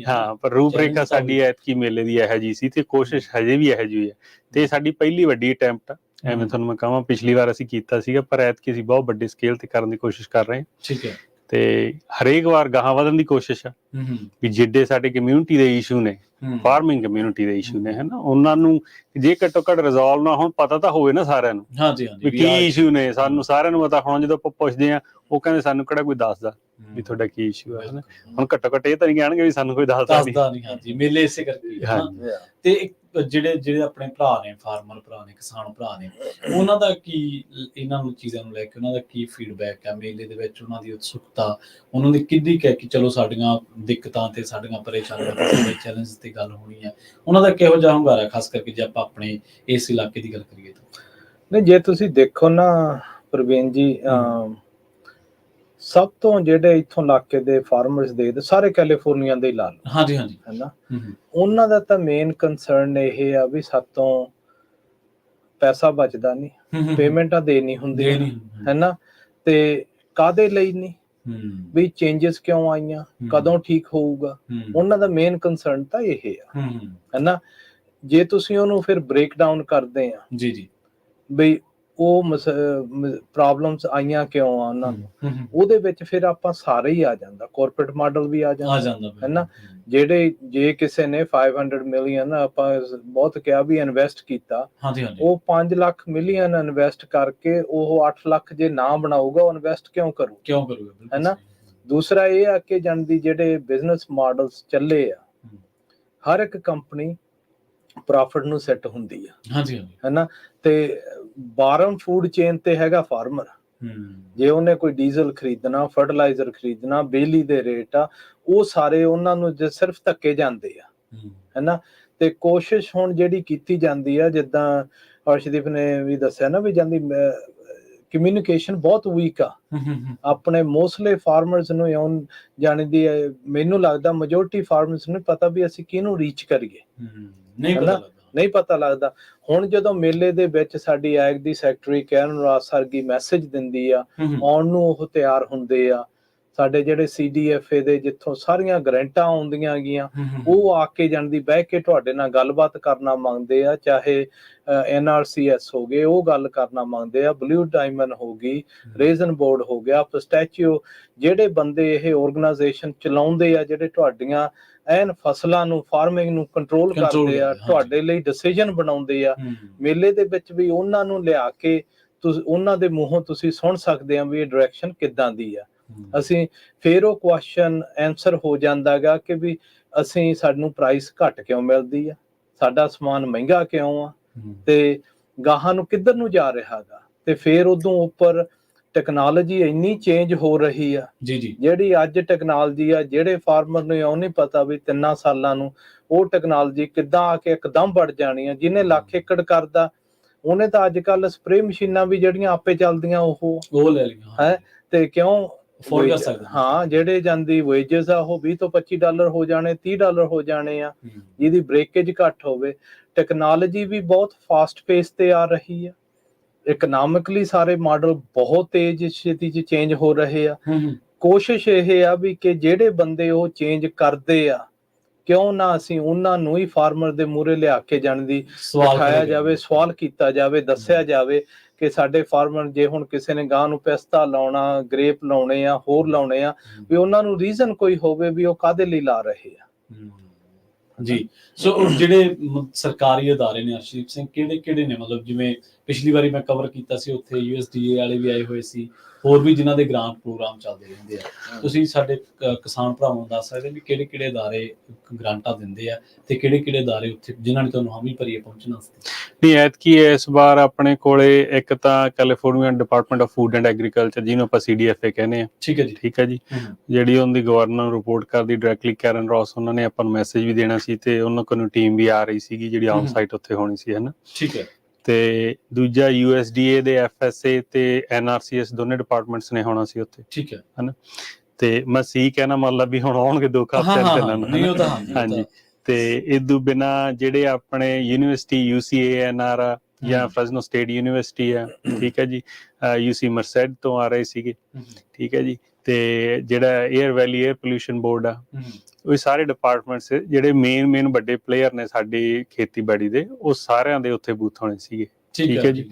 ਹਾਂ, ਪਰ ਰੂਪਰੇਖਾ ਸਾਡੀ ਐਤਕੀ ਮੇਲੇ ਦੀ ਇਹੋ ਜਿਹੀ ਸੀ ਤੇ ਕੋਸ਼ਿਸ਼ ਹਜੇ ਵੀ ਇਹੋ ਜਿਹੀ ਹੈ। ਤੇ ਸਾਡੀ ਪਹਿਲੀ ਵੱਡੀ ਅਟੈਂਪਟ ਆ, ਐਵੇਂ ਤੁਹਾਨੂੰ ਮੈਂ ਕਹਾਂ। ਪਿਛਲੀ ਵਾਰ ਅਸੀਂ ਕੀਤਾ ਸੀਗਾ, ਪਰ ਐਤਕੀ ਅਸੀਂ ਬਹੁਤ ਵੱਡੇ ਸਕੇਲ ਤੇ ਕਰਨ ਦੀ ਕੋਸ਼ਿਸ਼ ਕਰ ਰਹੇ ਹਾਂ। ਠੀਕ ਹੈ, ਤੇ ਹਰੇਕ ਵਾਰ ਗਾਹਾਂ ਵਧਣ ਦੀ ਕੋਸ਼ਿਸ਼ ਆ ਵੀ ਜਿੱਡੇ ਸਾਡੇ ਕਮਿਊਨਿਟੀ ਦੇ ਇਸ਼ੂ ਨੇ, ਫਾਰਮਿੰਗ ਕਮਿਊਨਿਟੀ ਦੇ ਇਸ਼ੂ ਨੇ, ਹਨਾ, ਉਹਨਾਂ ਨੂੰ ਜੇ ਘੱਟੋ ਘੱਟ ਰਿਜ਼ੋਲਵ ਨਾ ਹੋਣ, ਪਤਾ ਤਾਂ ਹੋਵੇ ਨਾ ਸਾਰਿਆਂ ਨੂੰ ਵੀ ਕੀ ਇਸ਼ੂ ਨੇ। ਸਾਨੂੰ ਸਾਰਿਆਂ ਨੂੰ ਪਤਾ ਹੋਣਾ, ਜਦੋਂ ਆਪਾਂ ਪੁੱਛਦੇ ਹਾਂ ਉਹ ਕਹਿੰਦੇ ਸਾਨੂੰ ਕਿਹੜਾ ਕੋਈ ਦੱਸਦਾ ਵੀ ਤੁਹਾਡਾ ਕੀ ਇਸ਼ੂ ਹੈ, ਹਨਾ। ਹੁਣ ਘੱਟੋ ਘੱਟ ਇਹ ਤਾਂ ਨਹੀਂ ਕਹਿਣਗੇ ਵੀ ਸਾਨੂੰ ਕੋਈ ਦੱਸਦਾ ਨਹੀਂ। ਹਾਂਜੀ, ਮੇਲੇ ਇਸੇ ਕਰਕੇ। ਤੇ ਜਿਹੜੇ ਆਪਣੇ ਭਰਾ ਨੇ, ਫਾਰਮਰ ਭਰਾ ਨੇ, ਕਿਸਾਨ ਭਰਾ ਨੇ, ਉਹਨਾਂ ਦਾ ਕੀ, ਇਹਨਾਂ ਨੂੰ ਚੀਜ਼ਾਂ ਨੂੰ ਲੈ ਕੇ ਉਹਨਾਂ ਦਾ ਕੀ ਫੀਡਬੈਕ ਹੈ ਮੇਲੇ ਦੇ ਵਿੱਚ? ਉਹਨਾਂ ਦੀ ਉਤਸੁਕਤਾ, ਉਹਨਾਂ ਦੀ ਕਿੱਡੀ ਕਹਿ ਕਿ ਚਲੋ ਸਾਡੀਆਂ ਦਿੱਕਤਾਂ ਤੇ ਸਾਡੀਆਂ ਪਰੇਸ਼ਾਨੀਆਂ ਤੇ ਚੈਲੰਜ ਤੇ ਗੱਲ ਹੋਣੀ ਹੈ, ਉਹਨਾਂ ਦਾ ਕਿਹੋ ਜਿਹਾ ਹੁੰਗਾਰਾ, ਖਾਸ ਕਰਕੇ ਜੇ ਆਪਾਂ ਆਪਣੇ ਇਸ ਇਲਾਕੇ ਦੀ ਗੱਲ ਕਰੀਏ ਤਾਂ? ਨਹੀਂ, ਜੇ ਤੁਸੀਂ ਦੇਖੋ ਨਾ ਪ੍ਰਵੀਨ ਜੀ, ਸਭ ਤੋਂ ਜਿਹੜੇ ਇੱਥੋਂ ਇਲਾਕੇ ਦੇ ਫਾਰਮਰਸ ਦੇ ਸਾਰੇ ਕੈਲੀਫੋਰਨੀਆ ਦੇ ਹੀ ਲਾ ਲਓ, ਹਾਂਜੀ ਹਾਂਜੀ, ਹੈਨਾ, ਉਹਨਾਂ ਦਾ ਤਾਂ ਮੇਨ ਕੰਸਰਨ ਇਹ ਆ ਵੀ ਸਾਤੋਂ ਪੈਸਾ ਬਚਦਾ ਨਹੀਂ, ਪੇਮੈਂਟਾਂ ਦੇਣੀ ਹੁੰਦੀਆਂ, ਹੈਨਾ, ਤੇ ਕਾਹਦੇ ਲਈ ਨਹੀਂ, ਵੀ ਚੇਂਜਸ ਕਿਉਂ ਆਈਆਂ, ਕਦੋਂ ਠੀਕ ਹੋਊਗਾ, ਉਹਨਾਂ ਦਾ ਮੇਨ ਕੰਸਰਨ ਤਾਂ ਇਹ ਆ, ਹੈਨਾ। ਜੇ ਤੁਸੀਂ ਉਹਨੂੰ ਫਿਰ ਬ੍ਰੇਕ ਡਾਊਨ ਕਰਦੇ ਆ ਜੀ, ਬਈ ਉਹ ਪ੍ਰੋਬਲਮਸ ਆਈਆਂ ਕਿਉਂ ਆ ਉਹਨਾਂ ਨੂੰ, ਉਹਦੇ ਵਿੱਚ ਫਿਰ ਆਪਾਂ ਸਾਰੇ ਹੀ ਆ ਜਾਂਦਾ, ਕਾਰਪੋਰੇਟ ਮਾਡਲ ਵੀ ਆ ਜਾਂਦਾ ਹੈ ਨਾ। ਜੇ ਕਿਸੇ ਨੇ 500 ਮਿਲੀਅਨ ਆਪਾਂ ਬਹੁਤ ਕਿਹਾ ਵੀ ਇਨਵੈਸਟ ਕੀਤਾ, ਉਹ 5 ਲੱਖ ਮਿਲੀਅਨ ਇਨਵੈਸਟ ਕਰਕੇ ਉਹ 8 ਲੱਖ ਜੇ ਨਾ ਬਣਾਊਗਾ, ਉਹ ਇਨਵੈਸਟ ਕਿਉਂ ਕਰੂਗਾ, ਹੈ ਨਾ। ਦੂਸਰਾ ਇਹ ਆ ਕਿ ਜਣਦੀ ਜਿਹੜੇ ਬਿਜ਼ਨਸ ਮਾਡਲਸ ਚੱਲੇ ਆ, ਹਰ ਇੱਕ ਕੰਪਨੀ ਪ੍ਰੋਫਿਟ ਨੂੰ ਸੈੱਟ ਹੁੰਦੀ ਆ, ਹੈ ਨਾ। ਤੇ ਬਾਰਮ ਫੂਡ ਚੇਨ ਤੇ ਹੈਗਾ ਫਾਰਮਰ, ਜੇ ਉਹਨੇ ਕੋਈ ਡੀਜ਼ਲ ਖਰੀਦਣਾ, ਫਰਟੀਲਾਈਜ਼ਰ ਖਰੀਦਣਾ, ਬਿਜਲੀ ਦੇ ਰੇਟ ਆ, ਉਹ ਸਾਰੇ ਉਹਨਾਂ ਨੂੰ ਸਿਰਫ ਧੱਕੇ ਜਾਂਦੇ ਆ, ਹੈ ਨਾ। ਤੇ ਕੋਸ਼ਿਸ਼ ਹੁਣ ਜਿਹੜੀ ਕੀਤੀ ਜਾਂਦੀ ਆ, ਜਿੱਦਾਂ ਹਰਸ਼ਦੀਪ ਨੇ ਵੀ ਦੱਸਿਆ ਨਾ, ਵੀ ਜਾਂਦੀ ਕਮਿਊਨੀਕੇਸ਼ਨ ਬਹੁਤ ਵੀਕ ਆ ਆਪਣੇ ਮੋਸਟਲੀ ਫਾਰਮਰਸ ਨੂੰ। ਜਾਣੀ ਦੀ ਮੈਨੂੰ ਲੱਗਦਾ ਮੈਜੋਰਟੀ ਫਾਰਮਰਸ ਨੂੰ ਪਤਾ ਵੀ ਅਸੀਂ ਕਿਹਨੂੰ ਰੀਚ ਕਰੀਏ, ਨਹੀਂ ਪਤਾ ਲੱਗਦਾ। ਹੁਣ ਜਦੋਂ ਮੇਲੇ ਦੇ ਵਿੱਚ ਸਾਡੀ ਐਗ ਦੀ ਸੈਕਟਰੀ ਕਰਨ ਰਾਜ ਸਰਗੀ ਮੈਸੇਜ ਦਿੰਦੀ ਆ, ਆਉਣ ਨੂੰ ਉਹ ਤਿਆਰ ਹੁੰਦੇ ਆ। ਸਾਡੇ ਜਿਹੜੇ CDFA ਦੇ ਜਿੱਥੋਂ ਸਾਰੀਆਂ ਗਰੰਟਾਂ ਆਉਂਦੀਆਂ ਗੀਆਂ, ਉਹ ਆ ਕੇ ਜਾਂਦੀ ਬਹਿ ਕੇ ਤੁਹਾਡੇ ਨਾਲ ਗੱਲਬਾਤ ਕਰਨਾ ਮੰਗਦੇ ਆ, ਚਾਹੇ NRCS ਹੋ ਗਏ, ਉਹ ਗੱਲ ਕਰਨਾ ਮੰਗਦੇ ਆ, ਬਲੂ ਡਾਇਮੰਡ ਹੋ ਗਈ, ਰੇਜ਼ਨ ਬੋਰਡ ਹੋ ਗਿਆ, ਪਿਸਟੈਚੀਓ, ਜਿਹੜੇ ਬੰਦੇ ਇਹ ਆਰਗੇਨਾਈਜੇਸ਼ਨ ਚਲਾਉਂਦੇ ਆ, ਜਿਹੜੇ ਤੁਹਾਡੀਆਂ ਐਨ ਫਸਲਾਂ ਨੂੰ, ਫਾਰਮਿੰਗ ਨੂੰ ਕੰਟਰੋਲ ਕਰਦੇ ਆ, ਤੁਹਾਡੇ ਲਈ ਡਿਸੀਜਨ ਬਣਾਉਂਦੇ ਆ, ਮੇਲੇ ਦੇ ਵਿੱਚ ਵੀ ਉਹਨਾਂ ਨੂੰ ਲਿਆ ਕੇ ਉਹਨਾਂ ਦੇ ਮੂੰਹੋਂ ਤੁਸੀਂ ਸੁਣ ਸਕਦੇ ਆ ਵੀ ਇਹ ਡਾਇਰੈਕਸ਼ਨ ਕਿੱਦਾਂ ਦੀ ਆ। ਅਸੀਂ ਫਿਰ ਉਹ ਕੁਐਸਚਨ ਆਨਸਰ ਹੋ ਜਾਂਦਾ ਗਾ ਕਿ ਵੀ ਸਾਨੂੰ ਪ੍ਰਾਈਸ ਘੱਟ ਕਿਉਂ ਮਿਲਦੀ ਆ, ਸਾਡਾ ਸਮਾਨ ਮਹਿੰਗਾ ਕਿਉਂ ਆ, ਤੇ ਗਾਹਾਂ ਨੂੰ ਕਿੱਧਰ ਨੂੰ ਜਾ ਰਿਹਾ ਗਾ। ਤੇ ਫਿਰ ਉਦੋਂ ਉੱਪਰ ਟੈਕਨੋਲੋਜੀ ਇੰਨੀ ਚੇਂਜ ਹੋ ਰਹੀ ਆ, ਜਿਹੜੀ ਅੱਜ ਟੈਕਨੋਲੋਜੀ ਆ, ਜਿਹੜੇ ਫਾਰਮਰ ਨੂੰ ਉਹ ਨਹੀਂ ਪਤਾ ਵੀ 3 ਸਾਲਾਂ ਨੂੰ ਉਹ ਟੈਕਨੋਲੋਜੀ ਕਿੱਦਾਂ ਆ ਕੇ ਇੱਕਦਮ ਵੱਧ ਜਾਣੀ ਆ। ਜਿਹਨੇ ਲੱਖ ਏਕੜ ਕਰਦਾ, ਉਹਨੇ ਤਾਂ ਅੱਜ ਕੱਲ ਸਪਰੇ ਮਸ਼ੀਨਾਂ ਵੀ ਜਿਹੜੀਆਂ ਆਪੇ ਚੱਲਦੀਆਂ ਉਹ ਲੈ ਲਈਆਂ ਹੈ, ਤੇ ਕਿਉਂ ਹਾਂ, ਜਿਹੜੇ ਜਾਂਦੀ ਵੇਜਸ ਆ ਉਹ $20 ਤੋਂ $25 ਹੋ ਜਾਣੇ, $30 ਹੋ ਜਾਣੇ ਆ, ਜਿਹਦੀ ਬ੍ਰੇਕੇਜ ਘੱਟ ਹੋਵੇ। ਟੈਕਨੋਲੋਜੀ ਵੀ ਬਹੁਤ ਫਾਸਟ ਪੇਸ ਤੇ ਆ ਰਹੀ ਆ, ਇਕਨੋਮਿਕਲੀ ਸਾਰੇ ਮਾਡਲ ਬਹੁਤ ਤੇਜ਼ ਛੇਤੀ ਚ ਚੇਂਜ ਹੋ ਰਹੇ ਆ। ਕੋਸ਼ਿਸ਼ ਇਹ ਆ ਵੀ ਕਿ ਜਿਹੜੇ ਬੰਦੇ ਉਹ ਚੇਂਜ ਕਰਦੇ ਆ, ਕਿਉਂ ਨਾ ਅਸੀਂ ਉਹਨਾਂ ਨੂੰ ਹੀ ਫਾਰਮਰ ਦੇ ਮੂਹਰੇ ਲਿਆ ਕੇ ਜਾਣ ਦੀ ਸਿਖਾਇਆ ਜਾਵੇ, ਸਵਾਲ ਕੀਤਾ ਜਾਵੇ, ਦੱਸਿਆ ਜਾਵੇ ਕਿ ਸਾਡੇ ਫਾਰਮਰ, ਜੇ ਹੁਣ ਕਿਸੇ ਨੇ ਗਾਂ ਨੂੰ ਪਿਸਤਾ ਲਾਉਣਾ, ਗ੍ਰੇਪ ਲਾਉਣੇ ਆ, ਹੋਰ ਲਾਉਣੇ ਆ, ਵੀ ਉਹਨਾਂ ਨੂੰ ਰੀਜ਼ਨ ਕੋਈ ਹੋਵੇ ਵੀ ਉਹ ਕਾਹਦੇ ਲਈ ਲਾ ਰਹੇ ਆ। ਜੀ, ਸੋ ਜਿਹੜੇ ਸਰਕਾਰੀ ਅਦਾਰੇ ਨੇ ਅਰਸ਼ਦੀਪ ਸਿੰਘ, ਕਿਹੜੇ ਨੇ? ਮਤਲਬ ਜਿਵੇਂ ਪਿਛਲੀ ਵਾਰੀ ਮੈਂ ਕਵਰ ਕੀਤਾ ਸੀ, ਉੱਥੇ USDA ਵਾਲੇ ਵੀ ਆਏ ਹੋਏ ਸੀ, ਹੋਰ ਵੀ ਜਿਨ੍ਹਾਂ ਦੇ ਗ੍ਰਾਂਟ ਪ੍ਰੋਗਰਾਮ ਚੱਲਦੇ ਰਹਿੰਦੇ ਆ। ਤੁਸੀਂ ਸਾਡੇ ਕਿਸਾਨ ਭਰਾਵਾਂ ਨੂੰ ਦੱਸ ਸਕਦੇ ਵੀ ਕਿਹੜੇ ਅਦਾਰੇ ਗ੍ਰਾਂਟਾਂ ਦਿੰਦੇ ਆ, ਤੇ ਕਿਹੜੇ ਅਦਾਰੇ ਉੱਥੇ ਜਿਨ੍ਹਾਂ ਨੇ ਤੁਹਾਨੂੰ ਹਾਮੀ ਭਰੀ ਹੈ ਪਹੁੰਚਣ ਵਾਸਤੇ? ਨਹੀਂ, ਐਤਕੀ ਇਸ ਵਾਰ ਆਪਣੇ ਕੋਲੇ ਇੱਕ ਤਾਂ California department of food and agriculture, ਜਿਹਨੂੰ ਆਪਾਂ CDFA ਕਹਿੰਦੇ ਆ, ਠੀਕ ਹੈ ਜੀ, ਜਿਹੜੀ ਉਹਦੀ ਗਵਰਨਰ ਰਿਪੋਰਟ ਕਰਦੀ ਡਾਇਰੈਕਟਲੀ ਕੈਰਨ ਰੌਸ, ਉਹਨਾਂ ਨੇ ਆਪਾਂ ਨੂੰ ਮੈਸੇਜ ਵੀ ਦੇਣਾ ਸੀ, ਤੇ ਉਹਨਾਂ ਕੋਲ ਟੀਮ ਵੀ ਆ ਰਹੀ ਸੀਗੀ ਜਿਹੜੀ ਔਨ ਸਾਈਟ ਉੱਥੇ ਹੋਣੀ ਸੀ, ਹੈ ਨਾ। ਠੀਕ ਹੈ। ਤੇ ਦੂਜਾ USDA ਦੇ FSA ਤੇ NRCS ਦੋਨੇ ਡਿਪਾਰਟਮੈਂਟਸ ਨੇ ਹੋਣਾ ਸੀ ਉੱਥੇ, ਠੀਕ ਹੈ ਨਾ। ਤੇ ਮੈਂ ਕਹਿਣਾ ਮਤਲਬ ਵੀ ਹੁਣ ਆਉਣਗੇ 2 ਹਫ਼ਤੇ। ਹਾਂਜੀ। ਤੇ ਇਦੋਂ ਬਿਨਾ ਜਿਹੜੇ ਆਪਣੇ ਯੂਨੀਵਰਸਿਟੀ UCANR ਜਾਂ ਫ੍ਰੈਸਨੋ ਸਟੇਟ ਯੂਨੀਵਰਸਿਟੀ ਆ, ਠੀਕ ਹੈ ਜੀ, UC ਮਰਸੈਡ ਤੋਂ ਆ ਰਹੇ ਸੀਗੇ, ਠੀਕ ਹੈ ਜੀ, ਤੇ ਜਿਹੜਾ ਏਅਰ ਵੈਲੀ ਏਅਰ ਪੋਲਿਊਸ਼ਨ ਬੋਰਡ ਆ, ਉਹ ਸਾਰੇ ਡਿਪਾਰਟਮੈਂਟਸ ਜਿਹੜੇ ਮੇਨ ਵੱਡੇ ਪਲੇਅਰ ਨੇ ਸਾਡੀ ਖੇਤੀਬਾੜੀ ਦੇ, ਉਹ ਸਾਰਿਆਂ ਦੇ ਉੱਥੇ ਬੂਥ ਹੋਣੇ ਸੀਗੇ, ਠੀਕ ਹੈ ਜੀ।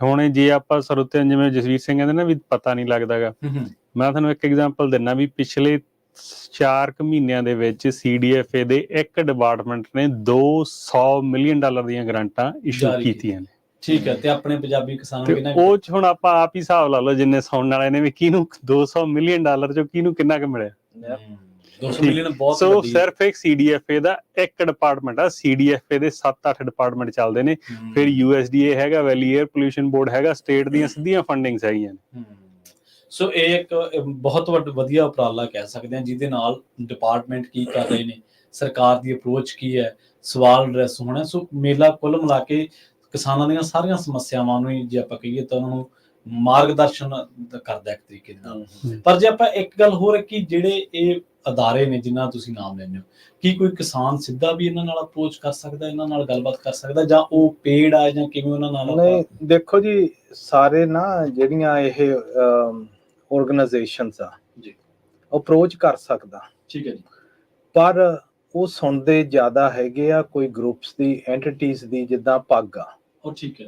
ਹੁਣ ਜੇ ਆਪਾਂ ਸਰੋਤਿਆਂ, ਜਿਵੇਂ ਜਸਵੀਰ ਸਿੰਘ ਕਹਿੰਦੇ ਨਾ ਵੀ ਪਤਾ ਨਹੀਂ ਲੱਗਦਾ ਗਾ, ਮੈਂ ਤੁਹਾਨੂੰ ਇੱਕ ਐਗਜ਼ਾਮਪਲ ਦਿੰਦਾ ਵੀ ਪਿਛਲੇ 4 ਮਹੀਨਿਆਂ ਦੇ ਵਿੱਚ CDFA ਦੇ ਇੱਕ ਡਿਪਾਰਟਮੈਂਟ ਨੇ $200 ਮਿਲੀਅਨ ਦੀਆਂ ਗ੍ਰਾਂਟਾਂ ਇਸ਼ੂ ਕੀਤੀਆਂ ਨੇ, ਠੀਕ ਹੈ। ਤੇ ਆਪਣੇ ਪੰਜਾਬੀ ਕਿਸਾਨਾਂ ਨੂੰ ਕਿੰਨਾ? ਉਹ ਚ ਹੁਣ ਆਪਾਂ ਆਪ ਹੀ ਹਿਸਾਬ ਲਾ ਲਓ, ਜਿੰਨੇ ਸੁਣਨ ਵਾਲੇ ਨੇ, ਵੀ ਕਿਹਨੂੰ $200 ਮਿਲੀਅਨ ਚੋਂ ਕਿਹਨੂੰ ਕਿੰਨਾ ਕੁ ਮਿਲਿਆ। 200 ਮਿਲੀਅਨ ਬਹੁਤ ਵੱਡੀ। ਸੋ ਸਿਰਫ ਇੱਕ CDFA ਦਾ ਇੱਕ ਡਿਪਾਰਟਮੈਂਟ ਆ, CDFA ਦੇ 7-8 ਡਿਪਾਰਟਮੈਂਟ ਚੱਲਦੇ ਨੇ, ਫਿਰ USDA ਹੈਗਾ, ਵੈਲੀ ਏਅਰ ਪੋਲਿਊਸ਼ਨ ਬੋਰਡ ਹੈਗਾ, ਸਟੇਟ ਦੀਆਂ ਸਿੱਧੀਆਂ ਫੰਡਿੰਗਸ ਹੈਗੀਆਂ ਨੇ। ਸੋ ਇਹ ਇੱਕ ਬਹੁਤ ਵਧੀਆ ਉਪਰਾਲਾ ਕਹਿ ਸਕਦੇ ਹਾਂ, ਜਿਹਦੇ ਨਾਲ ਡਿਪਾਰਟਮੈਂਟ ਕੀ ਕਰ ਰਹੇ ਨੇ, ਸਰਕਾਰ ਦੀ ਅਪਰੋਚ ਕੀ ਹੈ, ਸਵਾਲ ਐਡਰੈਸ ਹੋਣਾ। ਸੋ ਮੇਲਾ ਕੁੱਲ ਮਿਲਾ ਕੇ ਕਿਸਾਨਾਂ ਦੀਆਂ ਸਾਰੀਆਂ ਸਮੱਸਿਆਵਾਂ ਨੂੰ, ਜੇ ਆਪਾਂ ਕਹੀਏ ਤਾਂ ਉਹਨਾਂ ਨੂੰ ਮਾਰਗਦਰਸ਼ਨ ਕਰਦਾ ਇੱਕ ਤਰੀਕੇ ਦੇ ਨਾਲ। ਪਰ ਜੇ ਆਪਾਂ ਇੱਕ ਗੱਲ ਹੋਰ ਹੈ ਕਿ ਜਿਹੜੇ ਇਹ ਅਦਾਰੇ ਨੇ ਜਿਨ੍ਹਾਂ ਤੁਸੀਂ ਨਾਮ ਲੈਂਦੇ ਹੋ, ਕੀ ਕੋਈ ਕਿਸਾਨ ਸਿੱਧਾ ਵੀ ਇਹਨਾਂ ਨਾਲ ਅਪਰੋਚ ਕਰ ਸਕਦਾ, ਇਹਨਾਂ ਨਾਲ ਗੱਲਬਾਤ ਕਰ ਸਕਦਾ, ਜਾਂ ਉਹ ਪੇਡ ਆ, ਜਾਂ ਕਿਵੇਂ ਉਹਨਾਂ ਨਾਲ? ਨਹੀਂ, ਦੇਖੋ ਜੀ, ਸਾਰੇ ਨਾ ਜਿਹੜੀਆਂ ਇਹ ਆਰਗੇਨਾਈਜੇਸ਼ਨਸ ਆ ਜੀ, ਅਪਰੋਚ ਕਰ ਸਕਦਾ, ਠੀਕ ਹੈ ਜੀ, ਪਰ ਉਹ ਸੁਣਦੇ ਜ਼ਿਆਦਾ ਹੈਗੇ ਆ ਕੋਈ ਗਰੁੱਪਸ ਦੀ, ਐਂਟੀਟੀਜ਼ ਦੀ, ਜਿੱਦਾਂ ਪੱਗ ਆ, ਉਹ ਠੀਕ ਹੈ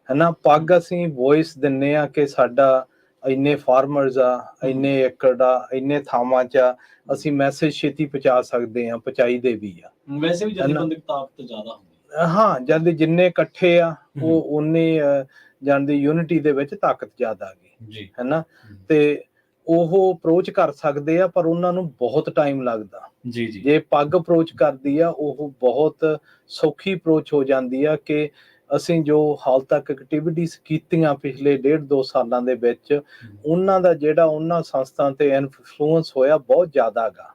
ਹਨਾ। ਪੱਗ ਅਸੀਂ ਵੌਇਸ ਦਿੰਨੇ ਆ ਕਿ ਸਾਡਾ ਇੰਨੇ ਫਾਰਮਰਸ ਆ, ਇੰਨੇ ਏਕੜ ਆ, ਇੰਨੇ ਥਾਵਾਂ 'ਚ ਆ, ਅਸੀਂ ਮੈਸੇਜ ਛੇਤੀ ਪਹੁੰਚਾ ਸਕਦੇ ਆ, ਪਹੁੰਚਾਈਦੇ ਵੀ ਆ। ਵੈਸੇ ਵੀ ਜਥੇਬੰਦੀ ਦੀ ਤਾਕਤ ਜ਼ਿਆਦਾ ਹੁੰਦੀ ਹੈ। ਹਾਂ, ਜਦ ਜਿੰਨੇ ਇਕੱਠੇ ਆ ਉਹ ਉਨੇ ਜਾਣਦੀ ਯੂਨਿਟੀ ਦੇ ਵਿੱਚ ਤਾਕਤ ਜ਼ਿਆਦਾ ਆ ਗਈ ਜੀ ਹਨਾ। ਤੇ ਉਹ ਅਪਰੋਚ ਕਰ ਸਕਦੇ ਆ, ਪਰ ਉਹਨਾਂ ਨੂੰ ਬਹੁਤ ਟਾਈਮ ਲੱਗਦਾ। ਜੀ ਜੀ ਜੇ ਪੱਗ ਅਪਰੋਚ ਕਰਦੀ ਆ, ਉਹ ਬਹੁਤ ਸੌਖੀ ਅਪਰੋਚ ਹੋ ਜਾਂਦੀ ਆ ਕਿ ਅਸੀਂ ਜੋ ਹਾਲ ਤੱਕ ਐਕਟੀਵਿਟੀਜ਼ ਕੀਤੀਆਂ ਪਿਛਲੇ 1.5-2 ਸਾਲਾਂ ਦੇ ਵਿੱਚ, ਉਹਨਾਂ ਦਾ ਜਿਹੜਾ ਉਹਨਾਂ ਸੰਸਥਾ ਤੇ ਇਨਫਲੂਐਂਸ ਹੋਇਆ ਬਹੁਤ ਜ਼ਿਆਦਾ ਗਾ।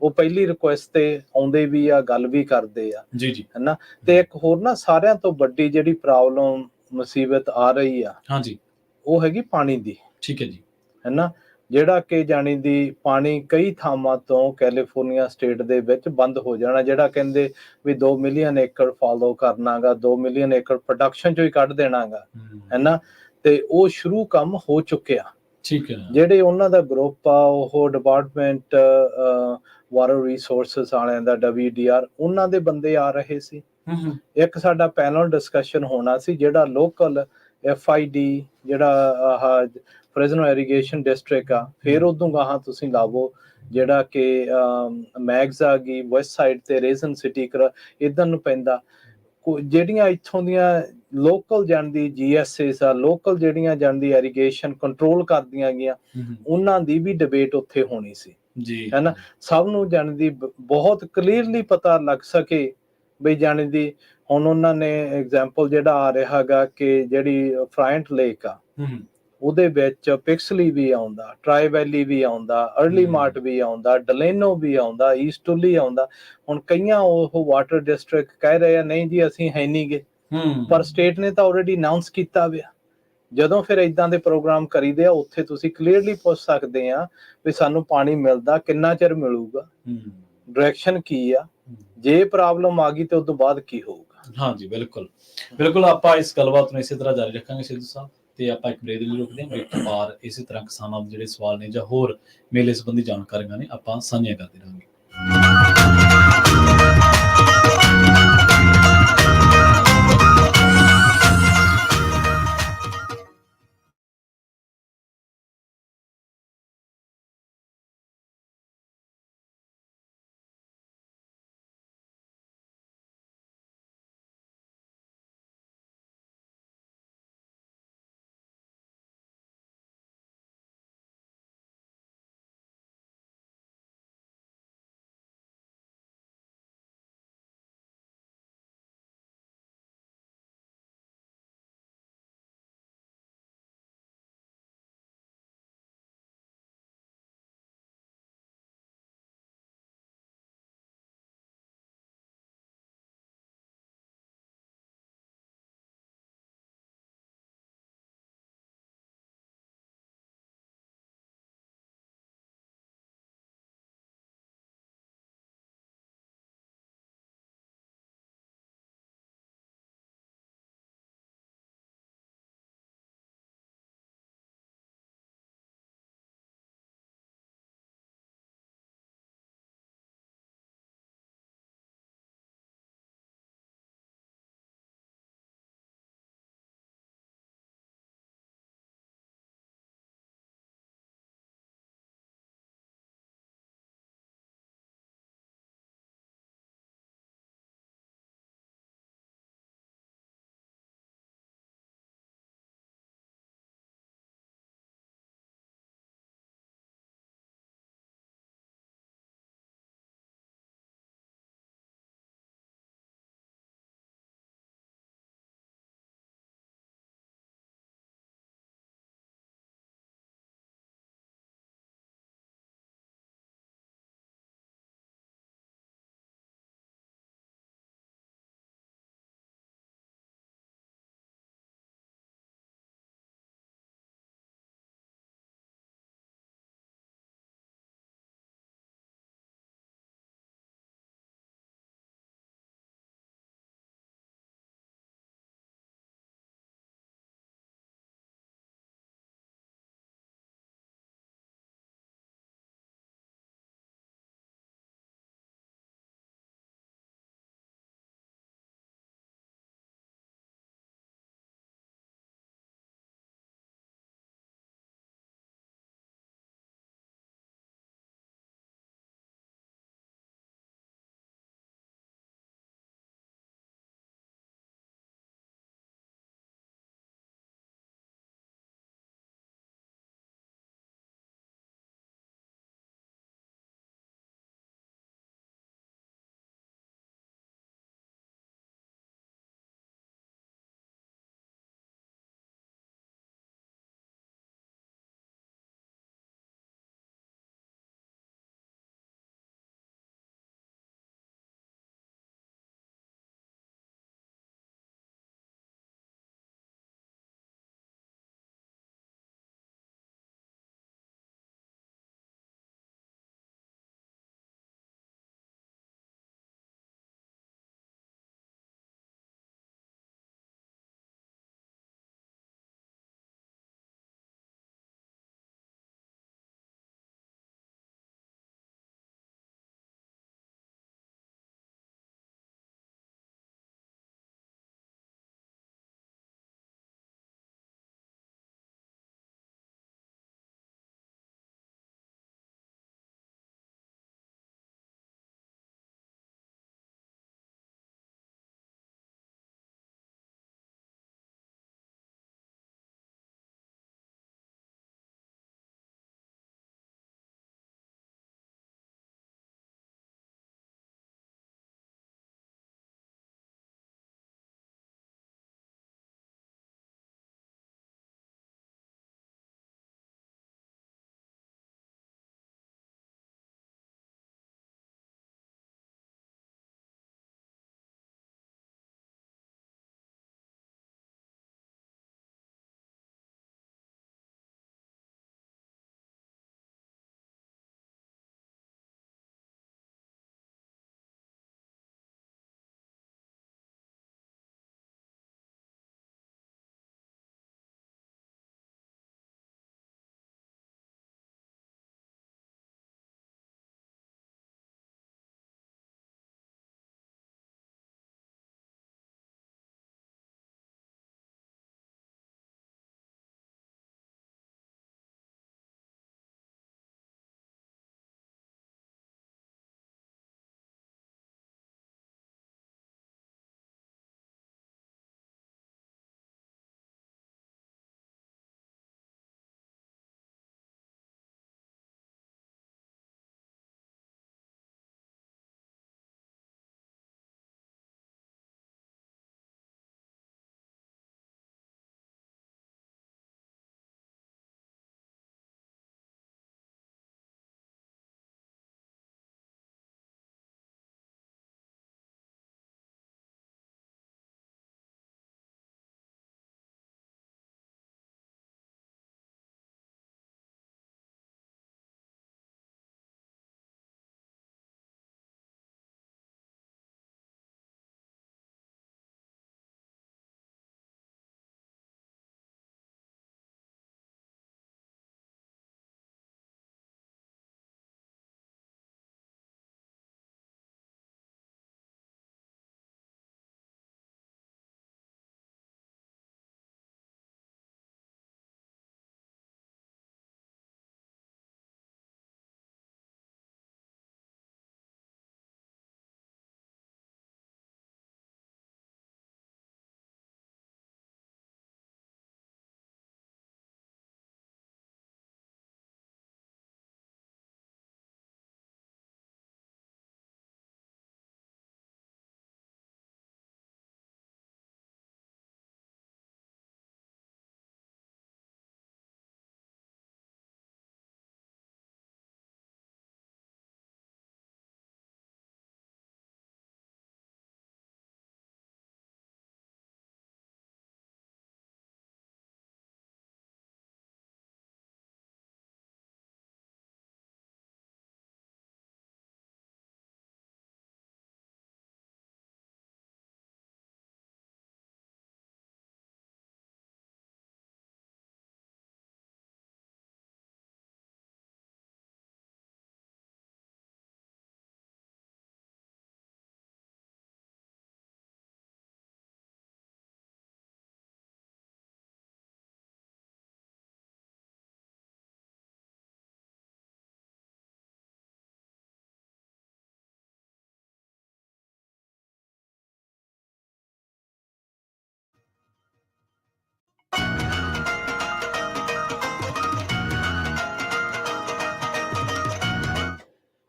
ਉਹ ਪਹਿਲੀ ਰਿਕੁਐਸਟ ਤੇ ਆਉਂਦੇ ਵੀ ਆ, ਗੱਲ ਵੀ ਕਰਦੇ ਆ ਜੀ ਜੀ ਹਨਾ। ਤੇ ਇੱਕ ਹੋਰ ਨਾ ਸਾਰਿਆਂ ਤੋਂ ਵੱਡੀ ਜਿਹੜੀ ਪ੍ਰੋਬਲਮ ਮੁਸੀਬਤ ਆ ਰਹੀ ਆ, ਹਾਂਜੀ, ਉਹ ਹੈਗੀ ਪਾਣੀ ਦੀ। ਠੀਕ ਹੈ ਜੀ ਹਨਾ, ਜਿਹੜਾ ਕਿ ਜਾਣੀ ਦੀ ਪਾਣੀ ਕਈ ਥਾਵਾਂ ਤੋਂ ਕੈਲੀਫੋਰਨੀਆ ਸਟੇਟ ਦੇ ਵਿੱਚ ਬੰਦ ਹੋ ਜਾਣਾ, ਜਿਹੜਾ ਕਹਿੰਦੇ ਵੀ 2 ਮਿਲੀਅਨ ਏਕੜ ਫਾਲੋ ਕਰਨਾਗਾ, 2 ਮਿਲੀਅਨ ਏਕੜ ਪ੍ਰੋਡਕਸ਼ਨ ਚੋਂ ਹੀ ਕੱਢ ਦੇਣਾਗਾ ਹਨਾ। ਤੇ ਉਹ ਸ਼ੁਰੂ ਕੰਮ ਹੋ ਚੁੱਕਿਆ। ਠੀਕ ਹੈ। ਜਿਹੜੇ ਉਹਨਾਂ ਦਾ ਗਰੁੱਪ ਆ, ਉਹ ਡਿਪਾਰਟਮੈਂਟ ਵਾਟਰ ਰਿਸੋਰਸਸ ਵਾਲਿਆਂ ਦਾ WDR, ਉਹਨਾਂ ਦੇ ਬੰਦੇ ਆ ਰਹੇ ਸੀ। ਇੱਕ ਸਾਡਾ ਪੈਨਲ ਡਿਸਕਸ਼ਨ ਹੋਣਾ ਸੀ, ਜਿਹੜਾ ਲੋਕਲ FID ਜਿਹੜਾ ਆਹ ਫ੍ਰੈਜ਼ਨੋ ਇਰੀਗੇਸ਼ਨ ਡਿਸਟ੍ਰਿਕਟ ਆ, ਫਿਰ ਉਦੋਂ ਗਾਹਾਂ ਤੁਸੀਂ ਲਾਵੋ ਜਿਹੜਾ ਕਿ ਮੈਗਜ਼ ਆ ਗਈ ਵੈਸਟ ਸਾਈਡ ਤੇ ਰੇਜ਼ਨ ਸਿਟੀ ਇੱਧਰ ਨੂੰ ਪੈਂਦਾ। ਜਿਹੜੀਆਂ ਇੱਥੋਂ ਦੀਆਂ ਲੋਕਲ ਜਾਣਦੀ GSAs ਆ, ਲੋਕਲ ਜਿਹੜੀਆਂ ਜਾਣਦੀ ਇਰੀਗੇਸ਼ਨ ਕੰਟਰੋਲ ਕਰਦੀਆਂ ਗਈਆਂ, ਉਹਨਾਂ ਦੀ ਵੀ ਡਿਬੇਟ ਉੱਥੇ ਹੋਣੀ ਸੀ ਜੀ ਹਨਾ। ਸਭ ਨੂੰ ਜਾਣਦੀ ਬਹੁਤ ਕਲੀਅਰਲੀ ਪਤਾ ਲੱਗ ਸਕੇ ਬਈ ਜਾਣਦੀ। ਹੁਣ ਉਹਨਾਂ ਨੇ ਐਗਜ਼ਾਮਪਲ ਜਿਹੜਾ ਆ ਰਿਹਾ ਹੈਗਾ ਕਿ ਜਿਹੜੀ ਫਰਾਇੰਟ ਲੇਕ ਆ, ਉਹਦੇ ਵਿੱਚ ਪਿਕਸਲੀ ਵੀ ਆਉਂਦਾ, ਟਰਾਈ ਵੈਲੀ ਵੀ ਆਉਂਦਾ, ਅਰਲੀ ਮਾਰਟ ਵੀ ਆਉਂਦਾ, ਡਲੇਨੋ ਵੀ ਆਉਂਦਾ, ਈਸਟੁਲੀ ਆਉਂਦਾ। ਹੁਣ ਕਈਆਂ ਉਹ ਵਾਟਰ ਡਿਸਟ੍ਰਿਕਟ ਕਹਿ ਰਹੇ ਆ ਨਹੀਂ ਜੀ ਅਸੀਂ ਹੈ ਨਹੀਂ ਗੇ, ਪਰ ਸਟੇਟ ਨੇ ਤਾਂ ਆਲਰੇਡੀ ਅਨਾਉਂਸ ਕੀਤਾ ਹੋਇਆ। ਜਦੋਂ ਫਿਰ ਇਦਾਂ ਦੇ ਪ੍ਰੋਗਰਾਮ ਕਰੀਦੇ ਆ, ਉੱਥੇ ਤੁਸੀਂ ਕਲੀਅਰਲੀ ਪੁੱਛ ਸਕਦੇ ਆ ਵੀ ਸਾਨੂੰ ਪਾਣੀ ਮਿਲਦਾ, ਕਿੰਨਾ ਚਿਰ ਮਿਲੂਗਾ, ਡਾਇਰੈਕਸ਼ਨ ਕੀ ਆ, ਜੇ ਪ੍ਰੋਬਲਮ ਆ ਗਈ ਤੇ ਉਸ ਤੋਂ ਬਾਅਦ ਕੀ ਹੋਊਗਾ। ਹਾਂਜੀ ਬਿਲਕੁਲ ਬਿਲਕੁਲ, ਆਪਾਂ ਇਸ ਗੱਲਬਾਤ ਨੂੰ ਇਸੇ ਤਰ੍ਹਾਂ ਜਾਰੀ ਰੱਖਾਂਗੇ ਸਿੱਧੂ ਸਾਹਿਬ। ਤੇ ਆਪਾਂ ਇੱਕ ਬ੍ਰੇਕ ਲਈ ਰੁਕਦੇ ਹਾਂ। ਬ੍ਰੇਕ ਤੋਂ ਬਾਅਦ ਇਸੇ ਤਰ੍ਹਾਂ ਕਿਸਾਨਾਂ ਦੇ ਜਿਹੜੇ ਸਵਾਲ ਨੇ ਜਾਂ ਹੋਰ ਮੇਲੇ ਸੰਬੰਧੀ ਜਾਣਕਾਰੀਆਂ ਨੇ ਆਪਾਂ ਸਾਂਝੀਆਂ ਕਰਦੇ ਰਹਾਂਗੇ।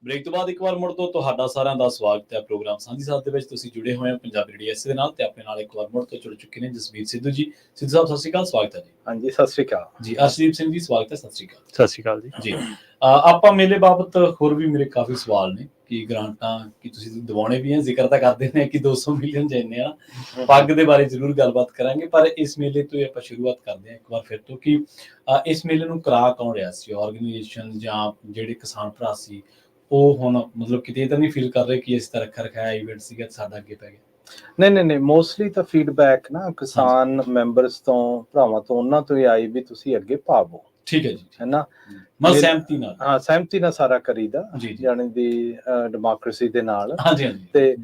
ਬ੍ਰੇਕ ਤੋਂ ਬਾਅਦ ਇੱਕ ਵਾਰ ਮੁੜ ਤੋਂ ਤੁਹਾਡਾ ਸਾਰਿਆਂ ਦਾ ਸਵਾਗਤ ਹੈ ਪ੍ਰੋਗਰਾਮ ਸਾਂਝੀ ਸਾਥ ਦੇ ਵਿੱਚ। ਤੁਸੀਂ ਜੁੜੇ ਹੋਏ ਹੋ ਪੰਜਾਬੀ ਰੇਡੀਓ ਐਸ ਦੇ ਨਾਲ ਤੇ ਆਪਣੇ ਨਾਲ ਇੱਕ ਵਾਰ ਮੁੜ ਤੋਂ ਜੁੜ ਚੁੱਕੇ ਨੇ ਜਸਵੀਰ ਸਿੱਧੂ ਜੀ। ਸਿੱਧੂ ਸਾਹਿਬ ਸਤਿ ਸ਼੍ਰੀ ਅਕਾਲ, ਸਵਾਗਤ ਹੈ ਜੀ। ਹਾਂਜੀ, ਸਤਿ ਸ਼੍ਰੀ ਅਕਾਲ ਜੀ। ਅਰਸ਼ਦੀਪ ਸਿੰਘ ਜੀ ਸਵਾਗਤ ਹੈ, ਸਤਿ ਸ਼੍ਰੀ ਅਕਾਲ। ਸਤਿ ਸ਼੍ਰੀ ਅਕਾਲ ਜੀ। ਜੀ ਆਪਾਂ ਮੇਲੇ ਬਾਬਤ ਹੋਰ ਵੀ ਮੇਰੇ ਕਾਫੀ ਸਵਾਲ ਨੇ ਕਿ ਗ੍ਰਾਂਟਾਂ ਕਿ ਤੁਸੀਂ ਦਿਵਾਉਣੇ ਵੀ ਹੈ, ਜ਼ਿਕਰ ਤਾਂ ਕਰਦੇ ਨੇ ਕਿ 200 ਮਿਲੀਅਨ ਜਿੰਨੇ ਆ। ਪੱਗ ਦੇ ਬਾਰੇ ਜ਼ਰੂਰ ਗੱਲਬਾਤ ਕਰਾਂਗੇ, ਪਰ ਇਸ ਮੇਲੇ ਤੋਂ ਆਪਾਂ ਸ਼ੁਰੂਆਤ ਕਰਦੇ ਹਾਂ ਇੱਕ ਵਾਰ ਫਿਰ ਤੋਂ ਕਿ ਇਸ ਮੇਲੇ ਨੂੰ ਕਰਾ ਕੌਣ ਰਿਹਾ ਸੀ? ਆਰਗੇਨਾਈਜੇਸ਼ਨ ਜਾਂ ਜਿਹੜੇ ਕਿਸਾਨ ਭਰਾ ਸੀ ਉਹ ਹੁਣ ਮਤਲਬ ਕਿਤੇ ਤਾਂ ਨਹੀਂ ਫੀਲ ਕਰ ਰਹੇ ਕਿ ਇਸ ਤਰ੍ਹਾਂ ਰੱਖਿਆ ਰਖਾਇਆ ਇਵੈਂਟ ਸੀਗਾ ਸਾਡਾ ਅੱਗੇ ਪੈ ਗਿਆ? ਨਹੀਂ, ਮੋਸਟਲੀ ਤਾਂ ਫੀਡਬੈਕ ਨਾ ਕਿਸਾਨ ਮੈਂਬਰਸ ਤੋਂ, ਭਰਾਵਾਂ ਤੋਂ, ਉਹਨਾਂ ਤੋਂ ਹੀ ਆਈ ਵੀ ਤੁਸੀਂ ਅੱਗੇ ਪਾਵੋ। ਠੀਕ ਹੈ ਜੀ, ਹੈ ਨਾ। ਮੈਂ ਸਹਿਮਤੀ ਨਾਲ, ਹਾਂ, ਸਹਿਮਤੀ ਨਾਲ ਸਾਰਾ ਕਰੀਦਾ ਜਾਣੀ ਦੀ ਡੈਮੋਕ੍ਰੇਸੀ ਦੇ ਨਾਲ। ਹਾਂਜੀ ਤੇ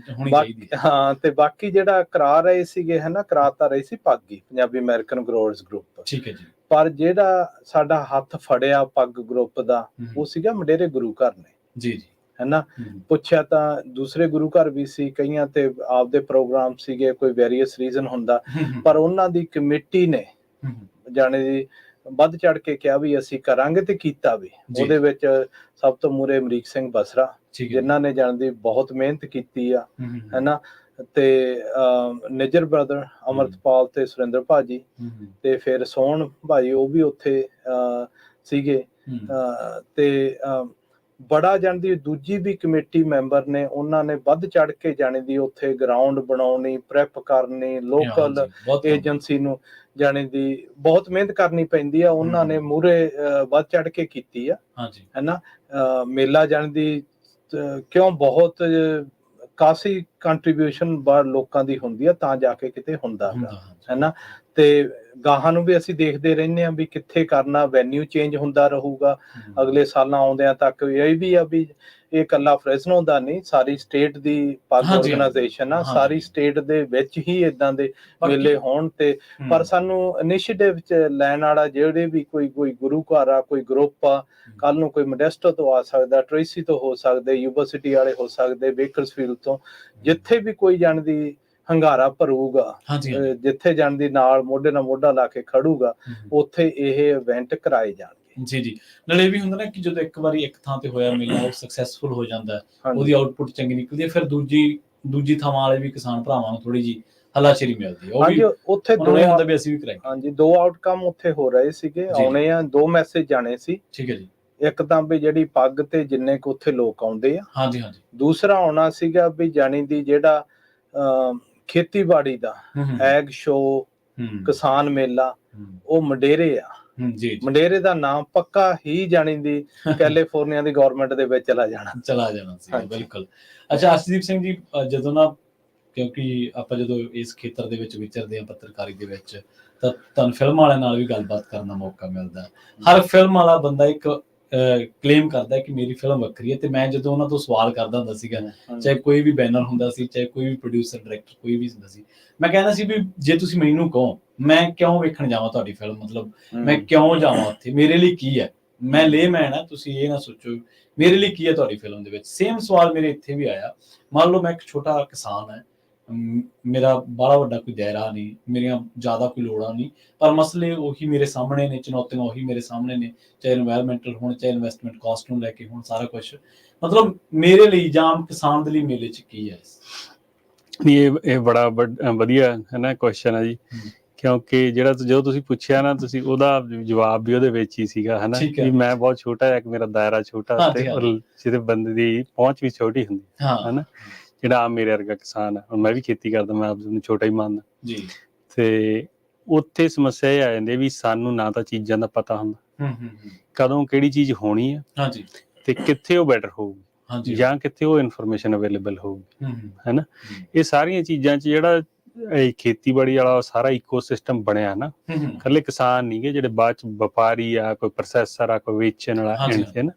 ਹਾਂ, ਤੇ ਬਾਕੀ ਜਿਹੜਾ ਕਰਾ ਰਹੇ ਸੀਗੇ ਹੈ ਨਾ, ਕਰਾ ਤਾਂ ਰਹੇ ਸੀ ਪੱਗ ਹੀ, ਪੰਜਾਬੀ ਅਮਰੀਕਨ ਗਰੋਵਰਸ ਗਰੁੱਪ। ਠੀਕ ਹੈ ਜੀ। ਪਰ ਜਿਹੜਾ ਸਾਡਾ ਹੱਥ ਫੜਿਆ ਪੱਗ ਗਰੁੱਪ ਦਾ ਉਹ ਸੀਗਾ ਮੰਡੇਰੇ ਗੁਰੂ ਘਰ ਨੇ। ਜੀ ਜੀ। ਹੈ ਨਾ। ਪੁੱਛਿਆ ਤਾਂ ਦੂਸਰੇ ਗੁਰੂ ਘਰ ਵੀ ਸੀ, ਕਈਆਂ ਤੇ ਆਪਦੇ ਪ੍ਰੋਗਰਾਮ ਸੀਗੇ, ਕੋਈ ਵੇਰੀਅਸ ਰੀਜ਼ਨ ਹੁੰਦਾ, ਪਰ ਉਹਨਾਂ ਦੀ ਕਮੇਟੀ ਨੇ ਜਾਣੇ ਦੀ ਵੱਧ ਚੜ ਕੇ ਕਿਹਾ ਵੀ ਅਸੀਂ ਕਰਾਂਗੇ ਤੇ ਕੀਤਾ ਵੀ। ਉਹਦੇ ਵਿੱਚ ਸਭ ਤੋਂ ਮੂਹਰੇ ਅਮਰੀਕ ਸਿੰਘ ਬਸਰਾ, ਜਿਨ੍ਹਾਂ ਨੇ ਜਾਣ ਦੀ ਬਹੁਤ ਮਿਹਨਤ ਕੀਤੀ ਆ, ਹੈ ਨਾ। ਤੇ ਨਿਜਰ ਬ੍ਰਦਰ ਅਮਰਤਪਾਲ ਤੇ ਸੁਰਿੰਦਰ ਭਾਜੀ, ਤੇ ਫਿਰ ਸੋਹਣ ਭਾਜੀ ਉਹ ਵੀ ਉੱਥੇ ਸੀਗੇ। ਤੇ ਬੜਾ ਜਾਣਦੀ ਦੂਜੀ ਵੀ ਕਮੇਟੀ ਮੈਂਬਰ ਨੇ, ਉਹਨਾਂ ਨੇ ਵੱਧ ਚੜ ਕੇ ਜਾਣੇ ਦੀ ਉੱਥੇ ਗਰਾਊਂਡ ਬਣਾਉਣੀ, ਪ੍ਰੈਪ ਕਰਨੀ, ਲੋਕਲ ਏਜੰਸੀ ਨੂੰ ਜਾਣੇ ਦੀ ਬਹੁਤ ਮਿਹਨਤ ਕਰਨੀ ਪੈਂਦੀ ਆ। ਉਹਨਾਂ ਨੇ ਮੂਹਰੇ ਵੱਧ ਚੜ ਕੇ ਕੀਤੀ ਆ, ਹੈ ਨਾ। ਮੇਲਾ ਜਾਣ ਦੀ ਕਿਉਂ ਬਹੁਤ ਕਾਫੀ ਕੰਟਰੀਬਿਊਸ਼ਨ ਬਾਹਰ ਲੋਕਾਂ ਦੀ ਹੁੰਦੀ ਆ, ਤਾਂ ਜਾ ਕੇ ਕਿਤੇ ਹੁੰਦਾ ਹੈ ਨਾ। ਤੇ ਗਾਹਾਂ ਨੂੰ ਵੀ ਅਸੀਂ ਦੇਖਦੇ ਰਹਿੰਦੇ ਹਾਂ ਵੀ ਕਿੱਥੇ ਕਰਨਾ, ਵੈਨਿਊ ਚੇਂਜ ਹੁੰਦਾ ਰਹੂਗਾ ਅਗਲੇ ਸਾਲਾਂ ਆਉਂਦਿਆਂ ਤੱਕ। ਇਹ ਵੀ ਆ ਵੀ ਇਹ ਇਕੱਲਾ ਫ੍ਰੈਸਨੋ ਦਾ ਨਹੀਂ, ਸਾਰੀ ਸਟੇਟ ਦੀ ਪੱਗ ਆਰਗੇਨਾਈਜੇਸ਼ਨ ਆ, ਸਾਰੀ ਸਟੇਟ ਦੇ ਵਿੱਚ ਹੀ ਇਦਾਂ ਦੇ ਮੇਲੇ ਹੋਣ। ਤੇ ਪਰ ਸਾਨੂੰ ਇਨੀਸ਼ੀਏਟਿਵ ਚ ਲੈਣ ਵਾਲਾ ਜਿਹੜੇ ਵੀ ਕੋਈ ਗੁਰੂ ਘਰ ਆ, ਕੋਈ ਗਰੁੱਪ ਆ, ਕੱਲ ਨੂੰ ਕੋਈ ਮੋਡੈਸਟੋ ਤੋਂ ਆ ਸਕਦਾ, ਟ੍ਰੇਸੀ ਤੋਂ ਹੋ ਸਕਦੇ, ਯੂਨੀਵਰਸਿਟੀ ਵਾਲੇ ਹੋ ਸਕਦੇ, ਬੇਕਰਸਫੀਲਡ ਤੋਂ, ਜਿੱਥੇ ਵੀ ਕੋਈ ਜਾਣ ਦੀ ਹੰਗਾਰਾ ਭਰੂਗਾ, ਜਿੱਥੇ ਜਾਣ ਦੀ ਨਾਲ ਮੋਢੇ ਨਾਲ ਮੋਢਾ ਲਾ ਕੇ ਖੜੂਗਾ, ਉੱਥੇ ਇਹ ਇਵੈਂਟ ਕਰਾਏ ਜਾਣਗੇ। ਜੀ ਜੀ। ਨਾਲ ਇਹ ਵੀ ਹੁੰਦਾ ਨਾ ਕਿ ਜਦੋਂ ਇੱਕ ਵਾਰੀ ਇੱਕ ਥਾਂ ਤੇ ਹੋਇਆ ਮੇਲਾ, ਉਹ ਸਕਸੈਸਫੁਲ ਹੋ ਜਾਂਦਾ, ਉਹਦੀ ਆਊਟਪੁੱਟ ਚੰਗੀ ਨਿਕਲਦੀ ਹੈ, ਫਿਰ ਦੂਜੀ ਥਾਵਾਂ ਵਾਲੇ ਵੀ ਕਿਸਾਨ ਭਰਾਵਾਂ ਨੂੰ ਥੋੜੀ ਜੀ ਹਲਾਸ਼ੇਰੀ ਮਿਲਦੀ ਹੈ। ਹਾਂਜੀ, ਉੱਥੇ ਦੋ ਹੁੰਦਾ ਵੀ ਅਸੀਂ ਵੀ ਕਰਾਂਗੇ। ਹਾਂਜੀ, ਦੋ ਆਊਟਕਮ ਉੱਥੇ ਹੋ ਰਹੇ ਸੀਗੇ, ਆਉਣੇ ਆ, ਦੋ ਮੈਸੇਜ ਜਾਣੇ ਸੀ। ਠੀਕ ਹੈ ਜੀ। ਇੱਕ ਤਾਂ ਵੀ ਜਿਹੜੀ ਪੱਗ ਤੇ ਜਿੰਨੇ ਕੁ ਉੱਥੇ ਲੋਕ ਆਉਂਦੇ ਆ, ਹਾਂਜੀ। ਦੂਸਰਾ ਆਉਣਾ ਸੀਗਾ ਵੀ ਜਾਣੀ ਦੀ ਜਿਹੜਾ ਖੇਤੀਬਾੜੀ ਦਾ ਐਗ ਸ਼ੋ, ਕਿਸਾਨ ਮੇਲਾ, ਉਹ ਮੰਡੇਰੇ ਆ। ਮੰਡੇਰੇ ਦਾ ਨਾਮ ਪੱਕਾ ਹੀ ਜਾਣੀ ਦੀ ਕੈਲੀਫੋਰਨੀਆ ਦੀ ਗਵਰਨਮੈਂਟ ਦੇ ਵਿੱਚ ਚਲਾ ਜਾਣਾ ਸੀ। ਬਿਲਕੁਲ। ਅੱਛਾ ਅਰਸ਼ਦੀਪ ਸਿੰਘ ਜੀ, ਜਦੋਂ ਨਾ ਕਿਉਂਕਿ ਆਪਾਂ ਜਦੋਂ ਇਸ ਖੇਤਰ ਦੇ ਵਿੱਚ ਵਿਚਰਦੇ ਹਾਂ ਪੱਤਰਕਾਰੀ ਦੇ ਵਿੱਚ, ਤਾਂ ਤੁਹਾਨੂੰ ਫਿਲਮ ਵਾਲਿਆਂ ਨਾਲ ਵੀ ਗੱਲਬਾਤ ਕਰਨ ਦਾ ਮੌਕਾ ਮਿਲਦਾ। ਹਰ ਫਿਲਮ ਵਾਲਾ ਬੰਦਾ ਇੱਕ ਕਲੇਮ ਕਰਦਾ ਕਿ ਮੇਰੀ ਫਿਲਮ ਵੱਖਰੀ ਹੈ। ਤੇ ਮੈਂ ਜਦੋਂ ਉਹਨਾਂ ਤੋਂ ਸਵਾਲ ਕਰਦਾ ਹੁੰਦਾ ਸੀਗਾ, ਚਾਹੇ ਕੋਈ ਵੀ ਬੈਨਰ ਹੁੰਦਾ ਸੀ, ਚਾਹੇ ਕੋਈ ਵੀ ਪ੍ਰੋਡਿਊਸਰ, ਡਾਇਰੈਕਟਰ ਕੋਈ ਵੀ ਹੁੰਦਾ ਸੀ, ਮੈਂ ਕਹਿੰਦਾ ਸੀ ਵੀ ਜੇ ਤੁਸੀਂ ਮੈਨੂੰ ਕਹੋ ਮੈਂ ਕਿਉਂ ਵੇਖਣ ਜਾਵਾਂ ਤੁਹਾਡੀ ਫਿਲਮ, ਮਤਲਬ ਮੈਂ ਕਿਉਂ ਜਾਵਾਂ ਉੱਥੇ, ਮੇਰੇ ਲਈ ਕੀ ਹੈ? ਮੈਂ ਲੇਮੈਨ ਆ, ਤੁਸੀਂ ਇਹ ਨਾ ਸੋਚੋ ਮੇਰੇ ਲਈ ਕੀ ਹੈ ਤੁਹਾਡੀ ਫਿਲਮ ਦੇ ਵਿੱਚ। ਸੇਮ ਸਵਾਲ ਮੇਰੇ ਇੱਥੇ ਵੀ ਆਇਆ। ਮੰਨ ਲਓ ਮੈਂ ਇੱਕ ਛੋਟਾ ਕਿਸਾਨ ਹੈ, ਮੇਰਾ ਬੜਾ ਵੱਡਾ ਕੋਈ ਦਾਇਰਾ ਨਹੀਂ, ਮੇਰੀਆਂ ਜ਼ਿਆਦਾ ਕੋਈ ਲੋੜਾਂ ਨਹੀਂ, ਪਰ ਮਸਲੇ ਉਹੀ ਮੇਰੇ ਸਾਹਮਣੇ ਨੇ, ਚੁਣੌਤੀਆਂ ਉਹੀ ਮੇਰੇ ਸਾਹਮਣੇ ਨੇ, ਚਾਹੇ এনवायरमेंटਲ ਹੋਣ, ਚਾਹੇ ਇਨਵੈਸਟਮੈਂਟ ਕਾਸਟ ਨੂੰ ਲੈ ਕੇ ਹੋਣ, ਸਾਰਾ ਕੁਝ ਮਤਲਬ ਮੇਰੇ ਲਈ ਜਾਂ ਕਿਸਾਨ ਦੇ ਲਈ ਮੇਲੇ 'ਚ ਕੀ ਹੈ? ਇਹ ਬੜਾ ਵਧੀਆ ਹੈ ਨਾ ਕੁਐਸਚਨ ਹੈ ਜੀ, ਕਿਉਂਕਿ ਜਦੋਂ ਤੁਸੀਂ ਪੁੱਛਿਆ ਨਾ, ਤੁਸੀਂ ਉਹਦਾ ਜਵਾਬ ਵੀ ਉਹਦੇ ਵਿੱਚ ਹੀ ਸੀਗਾ, ਹੈ ਨਾ, ਕਿ ਮੈਂ ਬਹੁਤ ਛੋਟਾ ਹੈ, ਮੇਰਾ ਦਾਇਰਾ ਛੋਟਾ, ਤੇ ਜਿਹਦੇ ਬੰਦੇ ਦੀ ਪਹੁੰਚ ਵੀ ਛੋਟੀ ਹੁੰਦੀ ਹੈ ਨਾ, ਜਿਹੜਾ ਆਮ ਮੇਰੇ ਵਰਗਾ ਕਿਸਾਨ ਹੈ। ਹੁਣ ਮੈਂ ਵੀ ਖੇਤੀ ਕਰਦਾ, ਮੈਂ ਆਪ ਨੂੰ ਛੋਟਾ ਹੀ ਮੰਨਦਾ ਜੀ। ਤੇ ਉੱਥੇ ਸਮੱਸਿਆ ਇਹ ਆ ਜਾਂਦੀ ਵੀ ਸਾਨੂੰ ਨਾ ਤਾਂ ਚੀਜ਼ਾਂ ਦਾ ਪਤਾ ਹੁੰਦਾ, ਕਦੋਂ ਕਿਹੜੀ ਚੀਜ਼ ਹੋਣੀ ਹੈ, ਤੇ ਕਿੱਥੇ ਉਹ ਬੈਟਰ ਹੋਊਗੀ, ਜਾਂ ਕਿੱਥੇ ਉਹ ਇਨਫੋਰਮੇਸ਼ਨ ਅਵੇਲੇਬਲ ਹੋਊਗੀ, ਹੈ ਨਾ। ਇਹ ਸਾਰੀਆਂ ਚੀਜ਼ਾਂ 'ਚ ਜਿਹੜਾ ਖੇਤੀਬਾੜੀ ਵਾਲਾ ਸਾਰਾ ਈਕੋਸਿਸਟਮ ਬਣਿਆ ਨਾ, ਇਕੱਲੇ ਕਿਸਾਨ ਨਹੀਂ ਗੇ, ਜਿਹੜੇ ਬਾਅਦ 'ਚ ਵਪਾਰੀ ਆ, ਕੋਈ ਪ੍ਰੋਸੈਸਰ ਆ, ਕੋਈ ਵੇਚਣ ਵਾਲਾ, ਹੈ ਨਾ,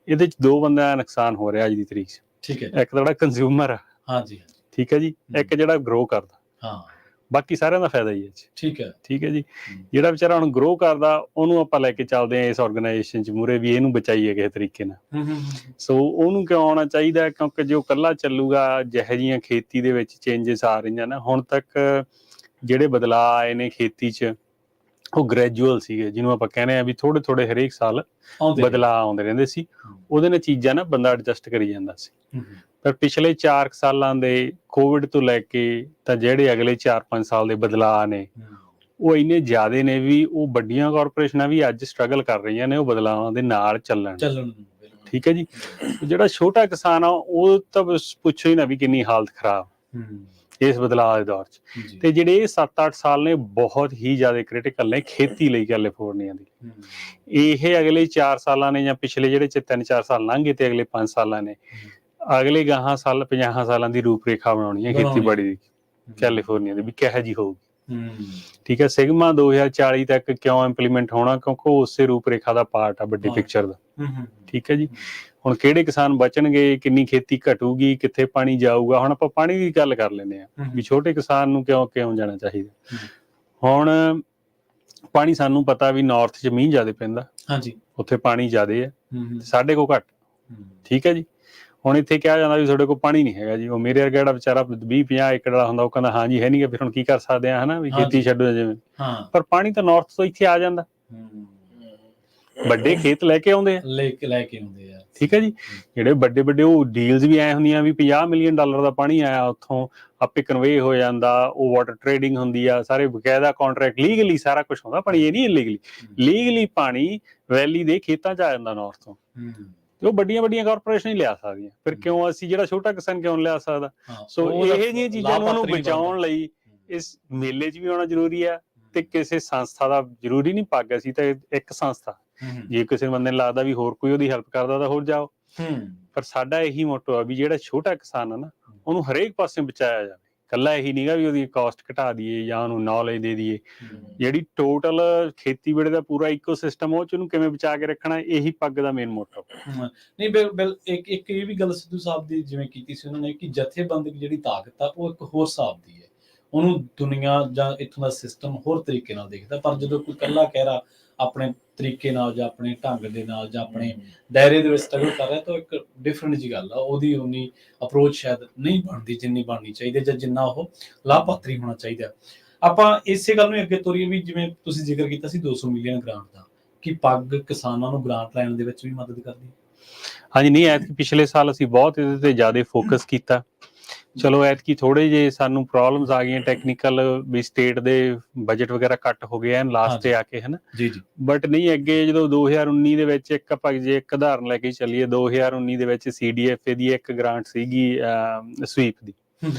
ਇਹਦੇ 'ਚ ਦੋ ਬੰਦਿਆਂ ਦਾ ਨੁਕਸਾਨ ਹੋ ਰਿਹਾ ਅੱਜ ਦੀ ਤਰੀਕ 'ਚ। ਇੱਕ ਤਾਂ ਜਿਹੜਾ ਕੰਜ਼ਿਊਮਰ ਆ, ਠੀਕ ਹੈ ਜੀ, ਇੱਕ ਜਿਹੜਾ ਗਰੋ ਕਰਦਾ, ਬਾਕੀ ਸਾਰਿਆਂ ਦਾ ਫਾਇਦਾ ਹੀ ਹੈ। ਠੀਕ ਹੈ ਜੀ। ਜਿਹੜਾ ਵਿਚਾਰਾ ਹੁਣ ਗਰੋ ਕਰਦਾ, ਉਹਨੂੰ ਆਪਾਂ ਲੈ ਕੇ ਚੱਲਦੇ ਹਾਂ ਇਸ ਆਰਗੇਨਾਈਜੇਸ਼ਨ 'ਚ ਮੂਹਰੇ ਵੀ ਇਹਨੂੰ ਬਚਾਈਏ ਕਿਸੇ ਤਰੀਕੇ ਨਾਲ। ਸੋ ਉਹਨੂੰ ਕਿਉਂ ਆਉਣਾ ਚਾਹੀਦਾ? ਕਿਉਂਕਿ ਜੋ ਇਕੱਲਾ ਚੱਲੂਗਾ, ਜਿਹੋ ਜਿਹੀਆਂ ਖੇਤੀ ਦੇ ਵਿੱਚ ਚੇਂਜਸ ਆ ਰਹੀਆਂ ਨਾ ਹੁਣ ਤੱਕ, ਜਿਹੜੇ ਬਦਲਾਅ ਆਏ ਨੇ ਖੇਤੀ 'ਚ, ਉਹ ਗ੍ਰੈਜੂਅਲ ਸੀਗੇ, ਜਿਹਨੂੰ ਆਪਾਂ ਕਹਿੰਦੇ ਆ ਵੀ ਥੋੜੇ ਥੋੜੇ ਹਰੇਕ ਸਾਲ ਬਦਲਾਅ ਆਉਂਦੇ ਰਹਿੰਦੇ ਸੀ। ਉਹਦੇ ਨਾਲ ਚੀਜ਼ਾਂ ਨਾ ਬੰਦਾ ਐਡਜਸਟ ਕਰੀ ਜਾਂਦਾ ਸੀ। ਪਰ ਪਿਛਲੇ 4 ਸਾਲਾਂ ਦੇ ਕੋਵਿਡ ਤੋਂ ਲੈ ਕੇ ਤਾਂ ਜਿਹੜੇ ਅਗਲੇ 4-5 ਸਾਲ ਦੇ ਬਦਲਾਅ ਨੇ ਉਹ ਇੰਨੇ ਜ਼ਿਆਦੇ ਨੇ ਵੀ ਉਹ ਵੱਡੀਆਂ ਕਾਰਪੋਰੇਸ਼ਨਾਂ ਵੀ ਅੱਜ ਸਟਰਗਲ ਕਰ ਰਹੀਆਂ ਨੇ ਉਹ ਬਦਲਾਵਾਂ ਦੇ ਨਾਲ ਚੱਲਣ। ਠੀਕ ਹੈ ਜੀ। ਜਿਹੜਾ ਛੋਟਾ ਕਿਸਾਨ ਆ ਉਹ ਤਾਂ ਪੁੱਛੋ ਹੀ ਨਾ ਵੀ ਕਿੰਨੀ ਹਾਲਤ ਖਰਾਬ ਇਸ ਬਦਲਾਅ ਦੇ ਦੌਰ 'ਚ। ਤੇ ਜਿਹੜੇ ਇਹ 7-8 ਸਾਲ ਨੇ ਬਹੁਤ ਹੀ ਜ਼ਿਆਦਾ ਕ੍ਰਿਟੀਕਲ ਨੇ ਖੇਤੀ ਲਈ ਕੈਲੀਫੋਰਨੀਆ ਦੀ। ਇਹ ਅਗਲੇ 4 ਸਾਲਾਂ ਨੇ ਜਾਂ ਪਿਛਲੇ ਜਿਹੜੇ 3-4 ਸਾਲ ਲੰਘੇ ਤੇ ਅਗਲੇ 5 ਸਾਲਾਂ ਨੇ ਅਗਲੇ 50 ਸਾਲਾਂ ਦੀ ਰੂਪਰੇਖਾ ਬਣਾਉਣੀ ਹੈ ਖੇਤੀਬਾੜੀ ਦੀ ਕੈਲੀਫੋਰਨੀਆ ਦੀ ਵੀ ਕਿਹੋ ਜਿਹੀ ਹੋਊਗੀ। ਠੀਕ ਹੈ। ਸਿਗਮਾ 2040 ਤੱਕ ਕਿਉਂ ਇੰਪਲੀਮੈਂਟ ਹੋਣਾ, ਕਿਉਂਕਿ ਉਹ ਉਸੇ ਰੂਪਰੇਖਾ ਦਾ ਪਾਰਟ ਆ ਵੱਡੀ ਪਿਕਚਰ ਦਾ। ਠੀਕ ਹੈ ਜੀ। ਹੁਣ ਕਿਹੜੇ ਕਿਸਾਨ ਬਚਣਗੇ, ਕਿੰਨੀ ਖੇਤੀ ਘਟੂਗੀ, ਕਿੱਥੇ ਪਾਣੀ ਜਾਊਗਾ। ਹੁਣ ਆਪਾਂ ਪਾਣੀ ਦੀ ਗੱਲ ਕਰ ਲੈਂਦੇ ਹਾਂ ਵੀ ਛੋਟੇ ਕਿਸਾਨ ਨੂੰ ਕਿਉਂ ਜਾਣਾ ਚਾਹੀਦਾ। ਹੁਣ ਪਾਣੀ ਸਾਨੂੰ ਪਤਾ ਵੀ ਨਾਰਥ 'ਚ ਮੀਂਹ ਜ਼ਿਆਦਾ ਪੈਂਦਾ, ਉੱਥੇ ਪਾਣੀ ਜ਼ਿਆਦਾ ਹੈ, ਸਾਡੇ ਕੋਲ ਘੱਟ। ਠੀਕ ਹੈ ਜੀ। ਹੁਣ ਇੱਥੇ ਕਿਹਾ ਜਾਂਦਾ ਵੀ ਤੁਹਾਡੇ ਕੋਲ ਪਾਣੀ ਨਹੀਂ ਹੈਗਾ ਜੀ। ਉਹ ਮੇਰੇ ਵਰਗਾ ਜਿਹੜਾ ਵਿਚਾਰਾ 20-50 ਏਕੜ ਵਾਲਾ ਹੁੰਦਾ ਉਹ ਕਹਿੰਦਾ ਹਾਂ ਜੀ ਹੈ ਨਹੀਂ ਗਾ, ਫਿਰ ਹੁਣ ਕੀ ਕਰ ਸਕਦੇ ਆ, ਹਨਾ ਵੀ ਖੇਤੀ ਛੱਡੋ ਜਿਵੇਂ। ਪਰ ਪਾਣੀ ਤਾਂ ਨਾਰਥ ਤੋਂ ਇੱਥੇ ਆ ਜਾਂਦਾ, ਵੱਡੇ ਖੇਤ ਲੈ ਕੇ ਆਉਂਦੇ ਆ। ਠੀਕ ਹੈ ਜੀ। ਜਿਹੜੇ ਵੱਡੇ ਵੱਡੇ ਉਹ ਡੀਲਸ ਵੀ ਐ ਹੁੰਦੀਆਂ ਵੀ $50 ਮਿਲੀਅਨ ਦਾ ਪਾਣੀ ਆਇਆ ਉੱਥੋਂ, ਆਪੇ ਕਨਵੇ ਹੋ ਜਾਂਦਾ, ਉਹ ਵਾਟਰ ਟ੍ਰੇਡਿੰਗ ਹੁੰਦੀ ਆ, ਸਾਰੇ ਬਕਾਇਦਾ ਕਾਂਟਰੈਕਟ ਲੀਗਲੀ ਸਾਰਾ ਕੁਛ ਹੁੰਦਾ। ਪਾਣੀ ਇਹ ਨਹੀਂ ਇਲੀਗਲੀ, ਲੀਗਲੀ ਪਾਣੀ ਵੈਲੀ ਦੇ ਖੇਤਾਂ 'ਚ ਆ ਜਾਂਦਾ ਨਾਰਥ ਤੋਂ। ਉਹ ਵੱਡੀਆਂ ਵੱਡੀਆਂ ਕਾਰਪੋਰੇਸ਼ਨ ਹੀ ਲਿਆ ਸਕਦੀਆਂ। ਫਿਰ ਕਿਉਂ ਅਸੀਂ ਜਿਹੜਾ ਛੋਟਾ ਕਿਸਾਨ ਕਿਉਂ ਲਿਆ ਸਕਦਾ। ਸੋ ਇਹ ਜਿਹੀਆਂ ਚੀਜ਼ਾਂ ਨੂੰ ਉਹਨੂੰ ਬਚਾਉਣ ਲਈ ਇਸ ਮੇਲੇ 'ਚ ਵੀ ਆਉਣਾ ਜ਼ਰੂਰੀ ਆ। ਤੇ ਕਿਸੇ ਸੰਸਥਾ ਦਾ ਜ਼ਰੂਰੀ ਨਹੀਂ ਪੱਗ, ਅਸੀਂ ਤਾਂ ਇੱਕ ਸੰਸਥਾ, ਜੇ ਕਿਸੇ ਬੰਦੇ ਨੂੰ ਲੱਗਦਾ ਵੀ ਹੋਰ ਕੋਈ ਉਹਦੀ ਹੈਲਪ ਕਰਦਾ ਤਾਂ ਹੋਰ ਜਾਓ। ਪਰ ਸਾਡਾ ਇਹੀ ਮੋਟੋ ਆ ਵੀ ਜਿਹੜਾ ਛੋਟਾ ਕਿਸਾਨ ਆ ਨਾ ਉਹਨੂੰ ਹਰੇਕ ਪਾਸੇ ਬਚਾਇਆ ਜਾਵੇ। ਇਕੱਲਾ ਇਹੀ ਨਹੀਂਗਾ ਵੀ ਉਹਦੀ ਕਾਸਟ ਘਟਾ ਦਈਏ ਜਾਂ ਉਹਨੂੰ ਨੌਲੇਜ ਦੇ ਦਈਏ। ਜਿਹੜੀ ਟੋਟਲ ਖੇਤੀਬਾੜੀ ਦਾ ਪੂਰਾ ਇਕੋਸਿਸਟਮ ਉਹ 'ਚ ਉਹਨੂੰ ਕਿਵੇਂ ਬਚਾ ਕੇ ਰੱਖਣਾ, ਇਹੀ ਪੱਗ ਦਾ ਮੇਨ ਮੋਟੋ। ਨਹੀਂ ਇੱਕ ਇਹ ਵੀ ਗੱਲ ਸਿੱਧੂ ਸਾਹਿਬ ਦੀ ਜਿਵੇਂ ਕੀਤੀ ਸੀ ਉਹਨਾਂ ਨੇ ਕਿ ਜਥੇਬੰਦੀ ਦੀ ਜਿਹੜੀ ਤਾਕਤ ਆ ਉਹ ਇੱਕ ਹੋਰ ਹਿਸਾਬ ਦੀ ਹੈ। ਉਹਨੂੰ ਦੁਨੀਆ ਜਾਂ ਇੱਥੋਂ ਦਾ ਸਿਸਟਮ ਹੋਰ ਤਰੀਕੇ ਨਾਲ ਦੇਖਦਾ। ਪਰ ਜਦੋਂ ਕੋਈ ਇਕੱਲਾ ਕਹਿਰਾ ਆਪਣੇ ਤਰੀਕੇ ਨਾਲ ਜਾਂ ਆਪਣੇ ਢੰਗ ਦੇ ਨਾਲ ਜਾਂ ਆਪਣੇ ਦਾਇਰੇ ਦੇ ਵਿੱਚ ਸਟਰਗਲ ਕਰ ਰਿਹਾ ਤਾਂ ਇੱਕ ਡਿਫਰੈਂਟ ਜਿਹੀ ਗੱਲ ਆ। ਉਹਦੀ ਉਨੀ ਅਪਰੋਚ ਸ਼ਾਇਦ ਨਹੀਂ ਬਣਦੀ ਜਿੰਨੀ ਬਣਨੀ ਚਾਹੀਦੀ ਜਾਂ ਜਿੰਨਾ ਉਹ ਲਾਭਪਾਤਰੀ ਹੋਣਾ ਚਾਹੀਦਾ। ਆਪਾਂ ਇਸੇ ਗੱਲ ਨੂੰ ਅੱਗੇ ਤੋਰੀਏ ਵੀ ਜਿਵੇਂ ਤੁਸੀਂ ਜ਼ਿਕਰ ਕੀਤਾ ਸੀ 200 ਮਿਲੀਅਨ ਗ੍ਰਾਂਟ ਦਾ, ਕਿ ਪੱਗ ਕਿਸਾਨਾਂ ਨੂੰ ਗ੍ਰਾਂਟ ਲੈਣ ਦੇ ਵਿੱਚ ਵੀ ਮਦਦ ਕਰਦੀ। ਹਾਂਜੀ। ਨਹੀਂ, ਐਤਕੀ ਪਿਛਲੇ ਸਾਲ ਅਸੀਂ ਬਹੁਤ ਇਹਦੇ ਤੇ ਜ਼ਿਆਦਾ ਫੋਕਸ ਕੀਤਾ। ਚਲੋ ਐਤਕੀ ਥੋੜੇ ਜਿਹੇ ਸਾਨੂੰ ਪ੍ਰੋਬਲਮਸ ਆ ਗਈਆਂ ਟੈਕਨੀਕਲ, ਵੀ ਸਟੇਟ ਦੇ ਬਜਟ ਵਗੈਰਾ ਕੱਟ ਹੋ ਗਏ ਐਨ ਲਾਸਟ ਤੇ ਆ ਕੇ, ਹਨਾ। ਬਟ ਨਹੀਂ, ਅੱਗੇ ਜਦੋਂ 2019 ਦੇ ਵਿੱਚ ਇੱਕ ਆਪਾਂ ਜੇ ਇੱਕ ਉਦਾਹਰਨ ਲੈ ਕੇ ਚੱਲੀਏ, 2019 ਦੇ ਵਿੱਚ CDFA ਦੀ ਇੱਕ ਗ੍ਰਾਂਟ ਸੀਗੀ ਸਵੀਪ ਦੀ।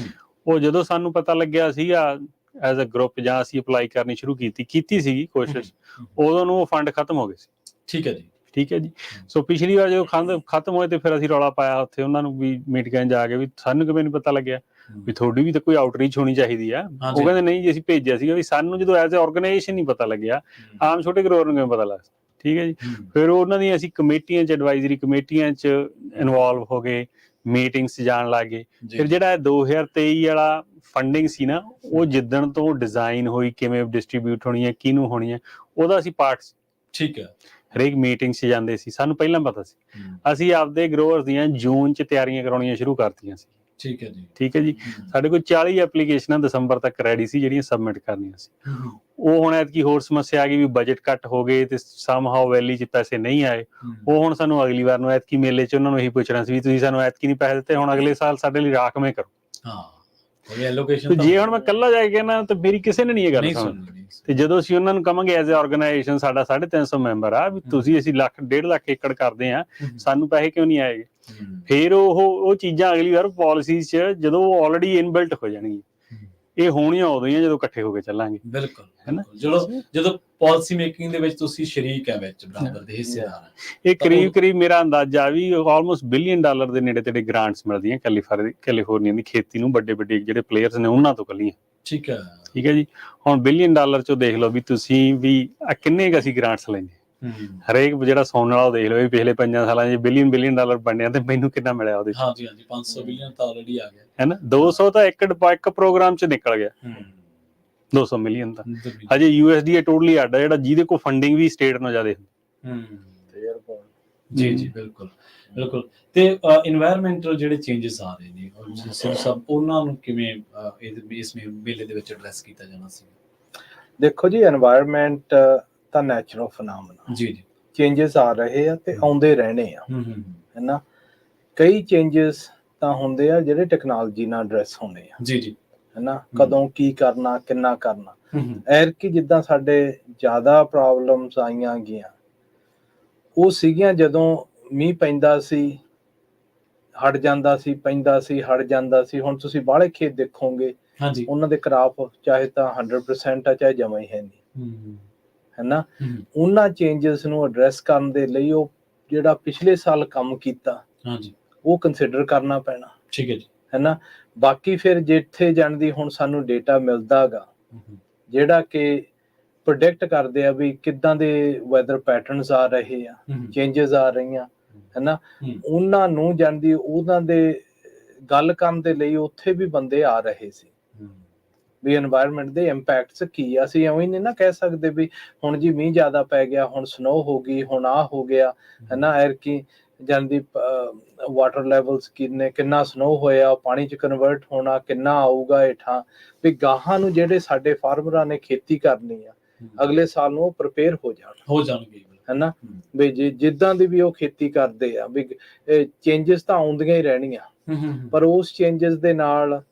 ਉਹ ਜਦੋਂ ਸਾਨੂੰ ਪਤਾ ਲੱਗਿਆ ਸੀਗਾ ਐਜ਼ ਅ ਗਰੁੱਪ ਜਾਂ ਅਸੀਂ ਅਪਲਾਈ ਕਰਨੀ ਸ਼ੁਰੂ ਕੀਤੀ ਸੀਗੀ ਕੋਸ਼ਿਸ਼, ਉਦੋਂ ਨੂੰ ਉਹ ਫੰਡ ਖਤਮ ਹੋ ਗਏ ਸੀ। ਠੀਕ ਹੈ ਜੀ। ਠੀਕ ਹੈ ਜੀ। ਸੋ ਪਿਛਲੀ ਵਾਰ ਜਦੋਂ ਖਤਮ ਹੋਏ ਤੇ ਫਿਰ ਅਸੀਂ ਰੌਲਾ ਪਾਇਆ ਉੱਥੇ ਉਹਨਾਂ ਨੂੰ ਵੀ ਮੀਟਿੰਗਾਂ ਜਾ ਕੇ ਵੀ ਸਾਨੂੰ ਕਿਵੇਂ ਨਹੀਂ ਪਤਾ ਲੱਗਿਆ ਵੀ ਤੁਹਾਡੀ ਵੀ ਤਾਂ ਕੋਈ ਆਊਟਰੀਚ ਹੋਣੀ ਚਾਹੀਦੀ ਆ। ਉਹ ਕਹਿੰਦੇ ਨਹੀਂ ਜੀ ਅਸੀਂ ਭੇਜਿਆ ਸੀਗਾ। ਵੀ ਸਾਨੂੰ ਜਦੋਂ ਐਜ਼ ਅ ਆਰਗੇਨਾਈਜੇਸ਼ਨ ਨਹੀਂ ਪਤਾ ਲੱਗਿਆ, ਆਮ ਛੋਟੇ ਗਰੋਵਰ ਨੂੰ ਕਿਵੇਂ ਪਤਾ ਲੱਗ ਸਕਦਾ। ਠੀਕ ਹੈ ਜੀ। ਫਿਰ ਉਹਨਾਂ ਦੀਆਂ ਅਸੀਂ ਕਮੇਟੀਆਂ 'ਚ, ਐਡਵਾਈਜ਼ਰੀ ਕਮੇਟੀਆਂ 'ਚ ਇਨਵੋਲਵ ਹੋ ਗਏ, ਮੀਟਿੰਗਸ ਜਾਣ ਲੱਗ ਗਏ। ਫਿਰ ਜਿਹੜਾ 2023 ਵਾਲਾ ਫੰਡਿੰਗ ਸੀ ਨਾ, ਉਹ ਜਿੱਦਣ ਤੋਂ ਡਿਜ਼ਾਈਨ ਹੋਈ, ਕਿਵੇਂ ਡਿਸਟਰੀਬਿਊਟ ਹੋਣੀ ਹੈ, ਕਿਹਨੂੰ ਹੋਣੀ ਹੈ, ਉਹਦਾ ਅਸੀਂ ਪਾਰਟ। ਠੀਕ ਹੈ। ਹਰੇਕ ਮੀਟਿੰਗ 'ਚ ਜਾਂਦੇ ਸੀ, ਸਾਨੂੰ ਪਹਿਲਾਂ ਪਤਾ ਸੀ। ਅਸੀਂ ਆਪਦੇ ਗਰੋਵਰਸ ਦੀਆਂ ਜੂਨ 'ਚ ਤਿਆਰੀਆਂ ਕਰਾਉਣੀਆਂ ਸ਼ੁਰੂ ਕਰਤੀਆਂ ਸੀ। ਠੀਕ ਹੈ ਜੀ। ਠੀਕ ਹੈ ਜੀ। ਸਾਡੇ ਕੋਲ 40 ਐਪਲੀਕੇਸ਼ਨਾਂ ਦਸੰਬਰ ਤੱਕ ਰੈਡੀ ਸੀ ਜਿਹੜੀਆਂ ਸਬਮਿਟ ਕਰਨੀਆਂ ਸੀ। ਉਹ ਹੁਣ ਐਤਕੀ ਹੋਰ ਸਮੱਸਿਆ ਆ ਗਈ ਵੀ ਬਜਟ ਕੱਟ ਹੋ ਗਏ ਤੇ ਸਮਹਾਓ ਵੈਲੀ 'ਚ ਪੈਸੇ ਨਹੀਂ ਆਏ। ਉਹ ਹੁਣ ਸਾਨੂੰ ਅਗਲੀ ਵਾਰ ਨੂੰ ਐਤਕੀ ਮੇਲੇ 'ਚ ਉਹਨਾਂ ਨੂੰ ਇਹੀ ਪੁੱਛਣਾ ਸੀ ਵੀ ਤੁਸੀਂ ਸਾਨੂੰ ਐਤਕੀ ਨਹੀਂ ਪੈਸੇ ਦਿੱਤੇ, ਹੁਣ ਅਗਲੇ ਸਾਲ ਸਾਡੇ ਲਈ ਰਾਖਵੇਂ ਕਰੋ। ਜੇ ਹੁਣ ਮੈਂ ਇਕੱਲਾ ਜਾ ਕੇ ਕਹਿਣਾ ਤਾਂ ਮੇਰੀ ਕਿਸੇ ਨੇ ਨਹੀਂ ਇਹ ਗੱਲ ਸੁਣਨੀ। ਤੇ ਜਦੋਂ ਅਸੀਂ ਉਹਨਾਂ ਨੂੰ ਕਹਾਂਗੇ ਐਜ਼ ਅ ਆਰਗੇਨਾਈਜੇਸ਼ਨ ਸਾਡਾ 350 ਮੈਂਬਰ ਆ, ਵੀ ਤੁਸੀਂ ਅਸੀਂ 1.5 ਲੱਖ ਏਕੜ ਕਰਦੇ ਆ, ਸਾਨੂੰ ਪੈਸੇ ਕਿਉਂ ਨਹੀਂ ਆਏਗੇ। ਫਿਰ ਉਹ ਚੀਜ਼ਾਂ ਅਗਲੀ ਵਾਰ ਪਾਲਿਸੀਜ਼ 'ਚ ਜਦੋਂ ਆਲਰੇਡੀ ਇਨਬਿਲਟ ਹੋ ਜਾਣਗੀਆਂ, ਇਹ ਹੋਣੀਆਂ ਉਦੋਂ ਹੀ ਆ ਜਦੋਂ ਇਕੱਠੇ ਹੋ ਕੇ ਚੱਲਾਂਗੇ। ਬਿਲਕੁਲ, ਹੈ ਨਾ। ਜਦੋਂ ਪਾਲਿਸੀ ਮੇਕਿੰਗ ਦੇ ਵਿੱਚ ਤੁਸੀਂ ਸ਼ਰੀਕ ਹੈ, ਵਿੱਚ ਬਰਾਬਰ ਦੇ ਹਿੱਸੇਦਾਰ ਹੈ। ਇਹ ਕਰੀਬ ਮੇਰਾ ਅੰਦਾਜ਼ਾ ਵੀ ਆਲਮੋਸਟ $1 ਬਿਲੀਅਨ ਦੇ ਨੇੜੇ ਤੇੜੇ ਗ੍ਰਾਂਟਸ ਮਿਲਦੀਆਂ ਕੈਲੀਫੋਰਨੀਆ ਦੀ ਖੇਤੀ ਨੂੰ, ਵੱਡੇ ਵੱਡੇ ਜਿਹੜੇ ਪਲੇਅਰਸ ਨੇ ਉਹਨਾਂ ਤੋਂ ਕੱਲੀਆਂ। ਠੀਕ ਹੈ। ਠੀਕ ਹੈ ਜੀ। ਹੁਣ $1 ਬਿਲੀਅਨ ਚੋਂ ਦੇਖ ਲਓ ਵੀ ਤੁਸੀਂ ਵੀ ਕਿੰਨੇ ਕੁ ਅਸੀਂ ਗ੍ਰਾਂਟਸ ਲੈਂਦੇ। ਹਰੇਕ ਜਿਹੜਾ ਸੁਣਨ ਵਾਲਾ ਉਹ ਦੇਖ ਲਓ ਵੀ ਪਿਛਲੇ 5 ਸਾਲਾਂ 'ਚ $1 ਬਿਲੀਅਨ ਬਣਿਆ ਤੇ ਮੈਨੂੰ ਕਿੰਨਾ ਮਿਲਿਆ ਉਹਦੇ 'ਚ। ਹਾਂਜੀ ਹਾਂਜੀ, 500 ਬਿਲੀਅਨ ਤਾਂ ਆਲਰੇਡੀ ਆ ਗਿਆ, ਹੈ ਨਾ। 200 ਤਾਂ ਇੱਕ ਪ੍ਰੋਗਰਾਮ 'ਚ ਨਿਕਲ ਗਿਆ। 200 ਮਿਲੀਅਨ ਤਾਂ ਹਜੇ USDA ਟੋਟਲੀ ਅੱਡ ਆ, ਜਿਹੜਾ ਜਿਹਦੇ ਕੋਲ ਫੰਡਿੰਗ ਵੀ ਸਟੇਟ ਨੂੰ ਜ਼ਿਆਦਾ ਹੁੰਦੀ। ਜੀ ਜੀ, ਬਿਲਕੁਲ ਬਿਲਕੁਲ। ਤੇ ਇਨਵਾਇਰਮੈਂਟਲ ਜਿਹੜੇ ਚੇਂਜਸ ਆ ਰਹੇ ਨੇ ਸਭ, ਉਹਨਾਂ ਨੂੰ ਕਿਵੇਂ ਇਸ ਮੇਲੇ ਦੇ ਵਿੱਚ ਐਡਰੈਸ ਕੀਤਾ ਜਾਣਾ ਸੀ। ਦੇਖੋ ਜੀ, এনवायरमेंट ਤਾਂ ਨੈਚੁਰਲ ਫੀਨੋਮੀਨਾ, ਜੀ ਜੀ। ਚੇਂजेस ਆ ਰਹੇ ਆ ਤੇ ਆਉਂਦੇ ਰਹਿਣੇ ਆ, ਹੈ ਨਾ। ਕਈ ਚੇਂजेस ਤਾਂ ਹੁੰਦੇ ਆ ਜਿਹੜੇ ਟੈਕਨੋਲੋਜੀ ਨਾਲ ਐਡਰੈਸ ਹੋਣੇ ਆ, ਜੀ ਜੀ, ਹੈ ਨਾ। ਕਦੋਂ ਕੀ ਕਰਨਾ, ਕਿੰਨਾ ਕਰਨਾ। ਐਰਕੀ ਜਿੱਦਾਂ ਸਾਡੇ ਜ਼ਿਆਦਾ ਪ੍ਰੋਬਲਮਸ ਆਈਆਂ ਗਈਆਂ, ਉਹ ਸੀਗੀਆਂ ਜਦੋਂ ਮੀਂਹ ਪੈਂਦਾ ਸੀ, ਹਟ ਜਾਂਦਾ ਸੀ, ਪੈਂਦਾ ਸੀ, ਹਟ ਜਾਂਦਾ ਸੀ। ਹੁਣ ਤੁਸੀਂ ਬਾਹਲੇ ਖੇਤ ਦੇਖੋਗੇ, ਹਾਂਜੀ, ਉਹਨਾਂ ਦੇ ਕ੍ਰਾਪ ਚਾਹੇ ਤਾਂ 100% ਆ, ਚਾਹੇ ਜਮਾ ਹੀ ਹੈ ਨਹੀਂ, ਹੈ ਨਾ। ਉਹਨਾਂ ਚੇਂजेस ਨੂੰ ਐਡਰੈਸ ਕਰਨ ਦੇ ਲਈ ਉਹ ਜਿਹੜਾ ਪਿਛਲੇ ਸਾਲ ਕੰਮ ਕੀਤਾ, ਹਾਂਜੀ, ਉਹ ਕੰਸੀਡਰ ਕਰਨਾ ਪੈਣਾ, ਠੀਕ ਹੈ ਜੀ, ਹੈ ਨਾ। ਬਾਕੀ ਫਿਰ ਜਿੱਥੇ ਜਾਣਦੀ ਹੁਣ ਸਾਨੂੰ ਡੇਟਾ ਮਿਲਦਾ ਗਾ, ਜਿਹੜਾ ਕਿ ਪ੍ਰੋਡਿਕਟ ਕਰਦੇ ਆ ਵੀ ਕਿੱਦਾਂ ਦੇ ਵੈਦਰ ਪੈਟਰਨਸ ਆ ਰਹੇ ਆ, ਚੇਂजेस ਆ ਰਹੀਆਂ, ਹੈ ਨਾ। ਉਹਨਾਂ ਨੂੰ ਜਾਣਦੀ ਉਹਨਾਂ ਦੇ ਗੱਲ ਕਰਨ ਦੇ ਲਈ ਉੱਥੇ ਵੀ ਬੰਦੇ ਆ ਰਹੇ ਸੀ ਵੀ এনवायरमेंट ਦੇ ਇੰਪੈਕਟਸ ਕੀ ਆ। ਅਸੀਂ ਐਵੇਂ ਨਹੀਂ ਨਾ ਕਹਿ ਸਕਦੇ ਵੀ ਹੁਣ ਜੀ ਮੀਂਹ ਜ਼ਿਆਦਾ ਪੈ ਗਿਆ, ਹੁਣ ਸਨੋ ਹੋ ਗਈ, ਹੁਣ ਆ ਹੋ ਗਿਆ, ਹੈ ਨਾ। ਐਰਕੀ ਜਾਂਦੀ ਵਾਟਰ ਲੈਵਲਸ ਕਿੰਨਾ ਸਨੋ ਹੋਇਆ, ਪਾਣੀ 'ਚ ਕਨਵਰਟ ਹੋਣਾ, ਕਿੰਨਾ ਆਊਗਾ ਹੇਠਾਂ, ਵੀ ਗਾਹਾਂ ਨੂੰ ਜਿਹੜੇ ਸਾਡੇ ਫਾਰਮਰਾਂ ਨੇ ਖੇਤੀ ਕਰਨੀ ਆ ਅਗਲੇ ਸਾਲ ਨੂੰ ਉਹ ਪ੍ਰਪੇਅਰ ਹੋ ਜਾਣਗੇ, ਹੈ ਨਾ। ਵੀ ਜਿੱਦਾਂ ਦੀ ਵੀ ਉਹ ਖੇਤੀ ਕਰਦੇ ਆ, ਵੀ ਚੇਂजेस ਤਾਂ ਆਉਂਦੀਆਂ ਹੀ ਰਹਿਣੀਆਂ, ਪਰ ਉਸ ਚੇਂजेस ਦੇ ਨਾਲ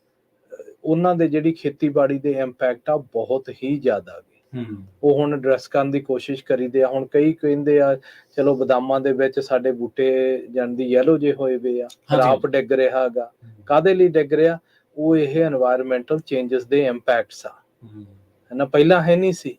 ਉਹਨਾਂ ਦੇ ਜਿਹੜੀ ਖੇਤੀਬਾੜੀ ਦੇ ਇੰਪੈਕਟ ਆ ਬਹੁਤ ਹੀ ਜ਼ਿਆਦਾ ਗੇ, ਉਹ ਹੁਣ ਐਡਰੈਸ ਕਰਨ ਦੀ ਕੋਸ਼ਿਸ਼ ਕਰੀਦੇ ਆ। ਹੁਣ ਕਈ ਕਹਿੰਦੇ ਆ ਚਲੋ ਬਦਾਮਾਂ ਦੇ ਵਿੱਚ ਸਾਡੇ ਬੂਟੇ ਜਾਣਦੀ ਯੈਲੋ ਜੇ ਹੋਏ ਵੇ ਆ, ਕ੍ਰਾਪ ਡਿੱਗ ਰਿਹਾ ਹੈਗਾ, ਕਾਹਦੇ ਲਈ ਡਿੱਗ ਰਿਹਾ? ਉਹ ਇਹ এনवायरमेंटल ਚੇਂजेस ਦੇ ਇੰਪੈਕਟਸ ਆ, ਹੈ ਨਾ, ਪਹਿਲਾਂ ਹੈ ਨਹੀਂ ਸੀ,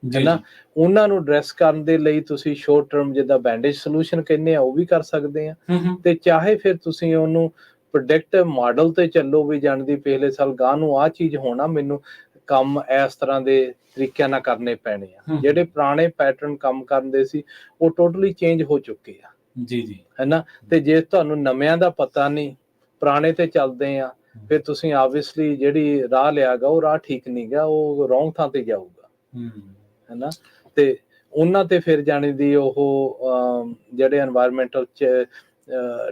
ਹੈ ਨਾ। ਉਹਨਾਂ ਨੂੰ ਐਡਰੈਸ ਕਰਨ ਦੇ ਲਈ ਤੁਸੀਂ ਸ਼ੋਰਟ ਟਰਮ ਜਿੱਦਾਂ ਬੈਂਡੇਜ ਸੋਲੂਸ਼ਨ ਕਹਿੰਦੇ ਆ, ਉਹ ਵੀ ਕਰ ਸਕਦੇ ਆ, ਤੇ ਚਾਹੇ ਫਿਰ ਤੁਸੀਂ ਉਹਨੂੰ ਪ੍ਰੋਡਿਕਟਿਵ ਮਾਡਲ ਤੇ ਚੱਲੋ ਵੀ ਜਾਣਦੀ ਪਿਛਲੇ ਸਾਲ ਗਾਂ ਨੂੰ ਆਹ ਚੀਜ਼ ਹੋਣਾ, ਮੈਨੂੰ ਕੰਮ ਇਸ ਤਰ੍ਹਾਂ ਦੇ ਤਰੀਕਿਆਂ ਨਾਲ ਕਰਨੇ ਪੈਣੇ ਆ। ਜਿਹੜੇ ਪੁਰਾਣੇ ਪੈਟਰਨ ਕੰਮ ਕਰਦੇ ਸੀ ਉਹ ਟੋਟਲੀ ਚੇਂਜ ਹੋ ਚੁੱਕੇ ਆ, ਜੀ ਜੀ, ਹੈ ਨਾ। ਤੇ ਜੇ ਤੁਹਾਨੂੰ ਨਵਿਆਂ ਦਾ ਪਤਾ ਨਹੀਂ, ਪੁਰਾਣੇ ਤੇ ਚੱਲਦੇ ਆ, ਫਿਰ ਤੁਸੀਂ ਆਬਵੀਅਸਲੀ ਜਿਹੜੀ ਰਾਹ ਲਿਆਗਾ ਉਹ ਰਾਹ ਠੀਕ ਨਹੀਂ ਗਾ, ਉਹ ਰੋਂਗ ਥਾਂ ਤੇ ਜਾਊਗਾ, ਹੈ ਨਾ। ਤੇ ਉਹਨਾਂ ਤੇ ਫਿਰ ਜਾਣੀ ਦੀ ਉਹ ਜਿਹੜੇ এনवायरमेंटल ਚ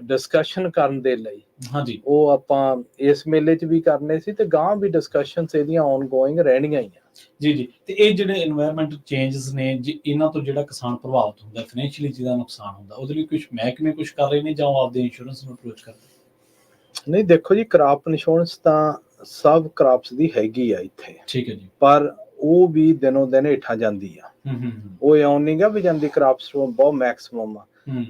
ਡਿਸਕਸ਼ਨ ਕਰਨ ਦੇ ਲਈ, ਹਾਂਜੀ, ਉਹ ਆਪਾਂ ਇਸ ਮੇਲੇ 'ਚ ਵੀ ਕਰਨੇ ਸੀ ਤੇ ਗਾਂ ਵੀ ਡਿਸਕਸ਼ਨਸ ਇਹਦੀਆਂ ਆਨਗੋਇੰਗ ਰਹਿਣੀਆਂ ਹੀ ਆ। ਜੀ ਜੀ। ਤੇ ਇਹ ਜਿਹੜੇ এনवायरमेंटल ਚੇਂजेस ਨੇ ਜੀ, ਇਹਨਾਂ ਤੋਂ ਜਿਹੜਾ ਕਿਸਾਨ ਪ੍ਰਭਾਵਿਤ ਹੁੰਦਾ, ਫਾਈਨੈਂਸ਼ੀਅਲੀ ਜਿਹਦਾ ਨੁਕਸਾਨ ਹੁੰਦਾ, ਉਹਦੇ ਲਈ ਕੁਝ ਮਹਿਕਮੇ ਕੁਝ ਕਰ ਰਹੇ ਨੇ ਜਾਂ ਆਪਦੇ ਇੰਸ਼ੋਰੈਂਸ ਨੂੰ ਅਪਰੋਚ ਕਰਦੇ? ਨਹੀਂ, ਦੇਖੋ ਜੀ, ਕ੍ਰਾਪ ਇੰਸ਼ੋਰੈਂਸ ਤਾਂ ਸਭ ਕ੍ਰਾਪਸ ਦੀ ਹੈਗੀ ਆ ਇੱਥੇ, ਠੀਕ ਹੈ ਜੀ, ਪਰ ਉਹ ਵੀ ਦਿਨੋਂ ਦਿਨ ਹੇਠਾਂ ਜਾਂਦੀ ਆ। ਉਹ ਇਉਂ ਨਹੀਂ ਗਾ ਵੀ ਜਾਂਦੀ ਕ੍ਰਾਪਸ ਬਹੁਤ ਮੈਕਸਿਮਮ ਆ,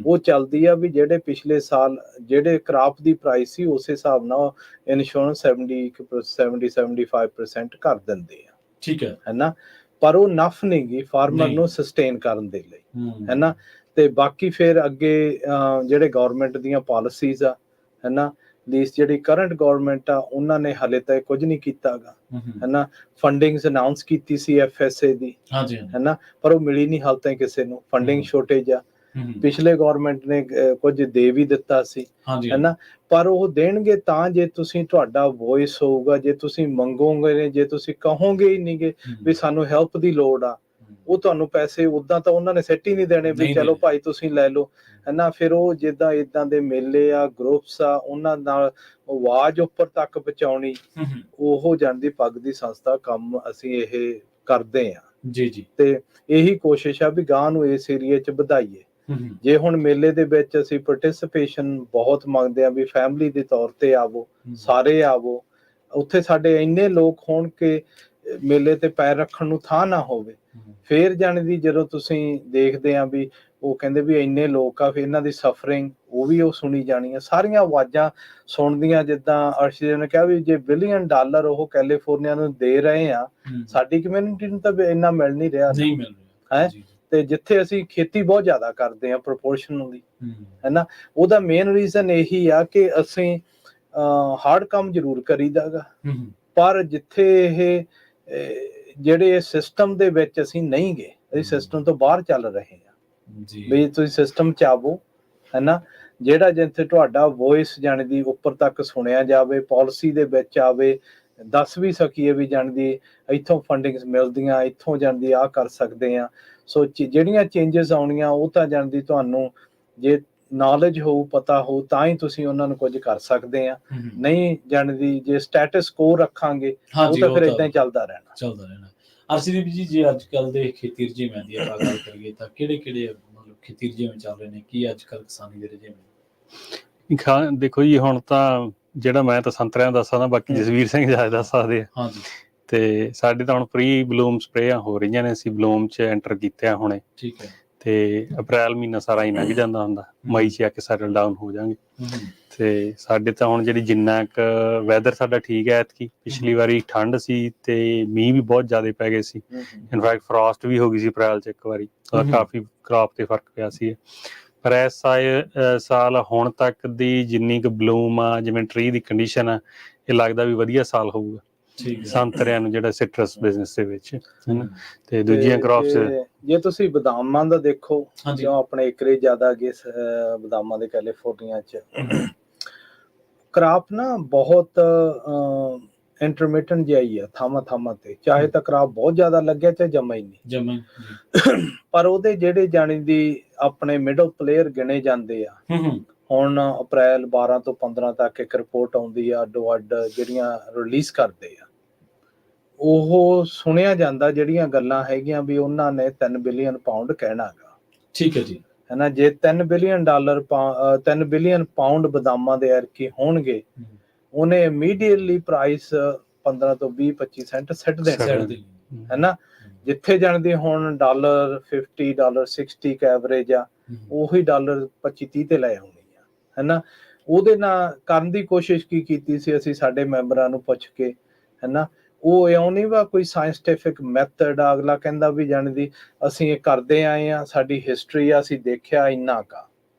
ਉਹ ਚੱਲਦੀ ਆ ਵੀ ਜਿਹੜੇ ਪਿਛਲੇ ਸਾਲ ਜਿਹੜੇ ਕ੍ਰਾਪ ਦੀ ਪ੍ਰਾਈਸ ਸੀ ਉਸੇ ਹਿਸਾਬ ਨਾਲ ਇੰਸ਼ੋਰੈਂਸ 70-75% ਕਰ ਦਿੰਦੇ ਆ, ਠੀਕ ਹੈ ਨਾ। ਪਰ ਉਹ ਨਫ ਨਹੀਂ ਗੀ ਫਾਰਮਰ ਨੂੰ ਸਸਟੇਨ ਕਰਨ ਦੇ ਲਈ, ਹੈ ਨਾ। ਤੇ ਬਾਕੀ ਫਿਰ ਅੱਗੇ ਜਿਹੜੇ ਗਵਰਨਮੈਂਟ ਦੀਆਂ ਪਾਲਿਸੀਜ਼ ਆ, ਹੈ ਨਾ, ਲੀਸ ਜਿਹੜੀ ਕਰੰਟ ਗਵਰਨਮੈਂਟ ਆ ਉਹਨਾਂ ਨੇ ਹਾਲੇ ਤੱਕ ਕੁਝ ਨਹੀਂ ਕੀਤਾ ਗਾ, ਹੈ ਨਾ। ਫੰਡਿੰਗਸ ਅਨਾਉਂਸ ਕੀਤੀ ਸੀ FSA ਦੀ, ਹੈ ਨਾ, ਪਰ ਉਹ ਮਿਲੀ ਨਹੀਂ ਹਾਲ ਤੱਕ ਕਿਸੇ ਨੂੰ, ਫੰਡਿੰਗ ਸ਼ੋਰਟੇਜ ਆ। ਪਿਛਲੇ ਗਵਰਨਮੈਂਟ ਨੇ ਕੁਝ ਦੇ ਵੀ ਦਿੱਤਾ ਸੀ, ਹੈ ਨਾ, ਪਰ ਉਹ ਦੇਣਗੇ ਤਾਂ ਜੇ ਤੁਸੀਂ ਤੁਹਾਡਾ ਵੌਇਸ ਹੋਊਗਾ, ਜੇ ਤੁਸੀਂ ਮੰਗੋਗੇ, ਜੇ ਤੁਸੀਂ ਕਹੋਗੇ ਹੀ ਨਹੀਂਗੇ ਵੀ ਸਾਨੂੰ ਹੈਲਪ ਦੀ ਲੋੜ ਆ, ਉਹ ਤੁਹਾਨੂੰ ਪੈਸੇ ਉਦਾਂ ਤਾਂ ਉਹਨਾਂ ਨੇ ਸੈੱਟ ਹੀ ਨਹੀਂ ਦੇਣੇ ਵੀ ਚਲੋ ਭਾਈ ਤੁਸੀਂ ਲੈ ਲਓ, ਹੈ ਨਾ। ਫਿਰ ਉਹ ਜਿੱਦਾਂ ਇਦਾਂ ਦੇ ਮੇਲੇ ਆ, ਗਰੁੱਪਸ ਆ, ਉਹਨਾਂ ਨਾਲ ਆਵਾਜ਼ ਉੱਪਰ ਤੱਕ ਪਹੁੰਚਾਉਣੀ, ਉਹ ਜਾਂਦੀ ਪੱਗ ਦੀ ਸੰਸਥਾ ਕੰਮ ਅਸੀਂ ਇਹ ਕਰਦੇ ਆ। ਜੀ ਜੀ। ਤੇ ਇਹੀ ਕੋਸ਼ਿਸ਼ ਆ ਵੀ ਗਾਂ ਨੂੰ ਇਸ ਏਰੀਏ 'ਚ ਵਧਾਈਏ। ਜੇ ਹੁਣ ਮੇਲੇ ਦੇ ਵਿੱਚ ਅਸੀਂ ਪਾਰਟਿਸਿਪੇਸ਼ਨ ਬਹੁਤ ਮੰਗਦੇ ਆ ਵੀ ਫੈਮਿਲੀ ਦੇ ਤੌਰ ਤੇ ਆਵੋ, ਸਾਰੇ ਆਵੋ, ਉੱਥੇ ਸਾਡੇ ਇੰਨੇ ਲੋਕ ਹੋਣ ਕਿ ਮੇਲੇ ਤੇ ਪੈਰ ਰੱਖਣ ਨੂੰ ਥਾਂ ਨਾ ਹੋਵੇ, ਫੇਰ ਜਾਣੀ ਦੀ ਜਦੋਂ ਤੁਸੀਂ ਦੇਖਦੇ ਆ ਵੀ ਉਹ ਕਹਿੰਦੇ ਵੀ ਇੰਨੇ ਲੋਕ ਆ, ਫਿਰ ਇਹਨਾਂ ਦੀ ਸਫਰਿੰਗ ਉਹ ਵੀ ਉਹ ਸੁਣੀ ਜਾਣੀ ਆ, ਸਾਰੀਆਂ ਆਵਾਜ਼ਾਂ ਸੁਣਦੀਆਂ। ਜਿੱਦਾਂ ਅਰਸ਼ਦੀਪ ਨੇ ਕਿਹਾ ਵੀ ਜੇ $1 ਬਿਲੀਅਨ ਉਹ ਕੈਲੀਫੋਰਨੀਆ ਨੂੰ ਦੇ ਰਹੇ ਆ, ਸਾਡੀ ਕਮਿਊਨਿਟੀ ਨੂੰ ਤਾਂ ਇੰਨਾ ਮਿਲ ਨਹੀਂ ਰਿਹਾ, ਨਹੀਂ ਮਿਲ ਰਿਹਾ, ਹੈ। ਤੇ ਜਿੱਥੇ ਅਸੀਂ ਖੇਤੀ ਬਹੁਤ ਜ਼ਿਆਦਾ ਕਰਦੇ ਆ ਪ੍ਰੋਪੋਰਸ਼ਨਲੀ, ਹੈ ਨਾ, ਉਹਦਾ ਮੇਨ ਰੀਜ਼ਨ ਇਹੀ ਆ ਕਿ ਅਸੀਂ ਹਾਰਡ ਕੰਮ ਜ਼ਰੂਰ ਕਰੀਦਾਗਾ, ਪਰ ਜਿੱਥੇ ਇਹ ਜਿਹੜੇ ਸਿਸਟਮ ਦੇ ਵਿੱਚ ਅਸੀਂ ਨਹੀਂ ਗਏ, ਅਸੀਂ ਸਿਸਟਮ ਤੋਂ ਬਾਹਰ ਚੱਲ ਰਹੇ ਆ, ਵੀ ਤੁਸੀਂ ਸਿਸਟਮ 'ਚ ਆਵੋ, ਹੈ ਨਾ। ਜਿਹੜਾ ਜਿੱਥੇ ਤੁਹਾਡਾ ਵੌਇਸ ਜਾਣੀ ਦੀ ਉੱਪਰ ਤੱਕ ਸੁਣਿਆ ਜਾਵੇ, ਪਾਲਿਸੀ ਦੇ ਵਿੱਚ ਆਵੇ, ਦੱਸ ਵੀ ਸਕੀਏ ਵੀ ਜਾਣਦੀ ਇੱਥੋਂ ਫੰਡਿੰਗਸ ਮਿਲਦੀਆਂ, ਇੱਥੋਂ ਜਾਂਦੀ ਆਹ ਕਰ ਸਕਦੇ ਆ। ਸੋ ਜਿਹੜੀਆਂ ਚੇਂजेस ਆਉਣੀਆਂ ਉਹ ਤਾਂ ਜਾਣਦੀ ਤੁਹਾਨੂੰ ਜੇ ਨੌਲੇਜ ਹੋਊ, ਪਤਾ ਹੋਊ, ਤਾਂ ਹੀ ਤੁਸੀਂ ਉਹਨਾਂ ਨੂੰ ਕੁਝ ਕਰ ਸਕਦੇ ਆ। ਨਹੀਂ ਜਾਣਦੀ ਜੇ ਸਟੇਟਸ ਕੋ ਰੱਖਾਂਗੇ ਉਹ ਤਾਂ ਫਿਰ ਇਦਾਂ ਹੀ ਚੱਲਦਾ ਰਹਿਣਾ। ਅਰਸ਼ਦੀਪ ਜੀ, ਜੇ ਅੱਜ ਕੱਲ ਦੇ ਖੇਤੀ ਰੁਝੇਵਿਆਂ ਦੀ ਆਪਾਂ ਗੱਲ ਕਰੀਏ ਤਾਂ ਕਿਹੜੇ ਮਤਲਬ ਖੇਤੀ ਰੁਝੇਵੇਂ ਚੱਲ ਰਹੇ ਨੇ, ਕੀ ਅੱਜ ਕੱਲ ਕਿਸਾਨੀ ਦੇ ਰੁਝੇਵੇਂ? ਦੇਖੋ ਜੀ, ਹੁਣ ਤਾਂ ਜਿਹੜਾ ਮੈਂ ਤਾਂ ਸੰਤਰਿਆਂ ਦਾ ਦੱਸਦਾ, ਬਾਕੀ ਜਸਵੀਰ ਸਿੰਘ ਜ਼ਿਆਦਾ ਦੱਸ ਸਕਦੇ ਆ। ਹਾਂਜੀ। ਤੇ ਸਾਡੇ ਤਾਂ ਹੁਣ ਪ੍ਰੀ ਬਲੂਮ ਸਪਰੇਆਂ ਹੋ ਰਹੀਆਂ ਨੇ, ਅਸੀਂ ਬਲੂਮ 'ਚ ਐਂਟਰ ਕੀਤੇ ਆ ਹੁਣੇ। ਠੀਕ ਹੈ। ਤੇ ਅਪ੍ਰੈਲ ਮਹੀਨਾ ਸਾਰਾ ਹੀ ਲੰਘ ਜਾਂਦਾ ਹੁੰਦਾ, ਮਈ 'ਚ ਆ ਕੇ ਸੈਟਲ ਡਾਊਨ ਹੋ ਜਾਵਾਂਗੇ। ਤੇ ਸਾਡੇ ਤਾਂ ਹੁਣ ਜਿਹੜੀ ਜਿੰਨਾ ਕੁ ਵੈਦਰ ਸਾਡਾ ਠੀਕ ਹੈ ਐਤਕੀ, ਪਿਛਲੀ ਵਾਰੀ ਠੰਡ ਸੀ ਤੇ ਮੀਂਹ ਵੀ ਬਹੁਤ ਜ਼ਿਆਦਾ ਪੈ ਗਏ ਸੀ, ਇਨਫੈਕਟ ਫਰੋਸਟ ਵੀ ਹੋ ਗਈ ਸੀ ਅਪ੍ਰੈਲ 'ਚ ਇੱਕ ਵਾਰੀ, ਕਾਫੀ ਕ੍ਰੌਪ ਤੇ ਫਰਕ ਪਿਆ ਸੀ। ਪਰ ਇਸ ਸਾਲ ਹੁਣ ਤੱਕ ਦੀ ਜਿੰਨੀ ਕੁ ਬਲੂਮ ਆ, ਜਿਵੇਂ ਟਰੀ ਦੀ ਕੰਡੀਸ਼ਨ ਆ, ਇਹ ਲੱਗਦਾ ਵੀ ਵਧੀਆ ਸਾਲ ਹੋਊਗਾ ਸੰਤਰਿਆਂ ਨੂੰ, ਜਿਹੜਾ ਸਿਟਰਸ ਬਿਜ਼ਨਸ ਦੇ ਵਿੱਚ ਹਨਾ। ਤੇ ਦੂਜੀਆਂ ਕ੍ਰੌਪਸ, ਜੇ ਤੁਸੀਂ ਬਦਾਮਾਂ ਦਾ ਦੇਖੋ, ਕਿਉਂ ਆਪਣੇ ਏਕੜੇ ਜ਼ਿਆਦਾ ਅੱਗੇ ਬਦਾਮਾਂ ਦੇ ਕੈਲੀਫੋਰਨੀਆ 'ਚ ਕ੍ਰਾਪ ਨਾ ਬਹੁਤ ਇੰਟਰਮੀਟੈਂਟ ਜਿਹਾ ਹੀ ਆ ਥਾਵਾਂ ਤੇ, ਚਾਹੇ ਤਾਂ ਕ੍ਰਾਪ ਬਹੁਤ ਜ਼ਿਆਦਾ ਲੱਗਿਆ ਚਾਹੇ ਜਮਾ ਹੀ ਨਹੀਂ। ਪਰ ਉਹਦੇ ਜਿਹੜੇ ਜਾਣੀ ਦੀ ਆਪਣੇ ਮਿਡਲ ਪਲੇਅਰ ਗਿਣੇ ਜਾਂਦੇ ਆ। ਹੁਣ ਅਪ੍ਰੈਲ 12 ਤੋਂ 15 ਤੱਕ ਇੱਕ ਰਿਪੋਰਟ ਆਉਂਦੀ ਆ, ਅੱਡੋ ਅੱਡ ਜਿਹੜੀਆਂ ਰਿਲੀਜ਼ ਕਰਦੇ ਆ, ਉਹ ਸੁਣਿਆ ਜਾਂਦਾ ਜਿਹੜੀਆਂ ਗੱਲਾਂ ਹੈਗੀਆਂ ਵੀ ਉਹਨਾਂ ਨੇ 3 ਬਿਲੀਅਨ ਪਾਉਂਡ ਕਹਿਣਾ ਗਾ। ਠੀਕ ਹੈ ਜੀ। ਹੈ ਨਾ, ਜੇ $3 ਬਿਲੀਅਨ ਪਾਉਂਡ ਬਦਾਮਾਂ ਦੇ ਐਰਕੀ ਹੋਣਗੇ, ਉਹਨੇ ਇਮੀਡੀਏਟਲੀ ਪ੍ਰਾਈਸ 15 ਤੋਂ 20-25 ਸੈਂਟ ਸਿੱਟ ਦੇਣੇ, ਹੈ ਨਾ। ਜਿੱਥੇ ਜਾਣਦੀ ਹੁਣ $50, $60 ਐਵਰੇਜ ਆ, ਉਹੀ $25-30 ਤੇ ਲੈ ਆਉਣੀ ਆ, ਹੈ ਨਾ। ਉਹਦੇ ਨਾਲ ਕਰਨ ਦੀ ਕੋਸ਼ਿਸ਼ ਕੀ ਕੀਤੀ ਸੀ ਅਸੀਂ, ਸਾਡੇ ਮੈਂਬਰਾਂ ਨੂੰ ਪੁੱਛ ਕੇ, ਹੈ ਨਾ। ਉਹ ਇਉਂ ਨਹੀਂ ਵਾ ਕੋਈ ਸਾਇੰਟੀਫਿਕ ਮੈਥਡ ਆ, ਅਗਲਾ ਕਹਿੰਦਾ ਵੀ ਜਾਣਦੀ ਅਸੀਂ ਇਹ ਕਰਦੇ ਆਏ ਆ, ਸਾਡੀ ਹਿਸਟਰੀ ਆ, ਅਸੀਂ ਦੇਖਿਆ ਇੰਨਾ ਕਾ,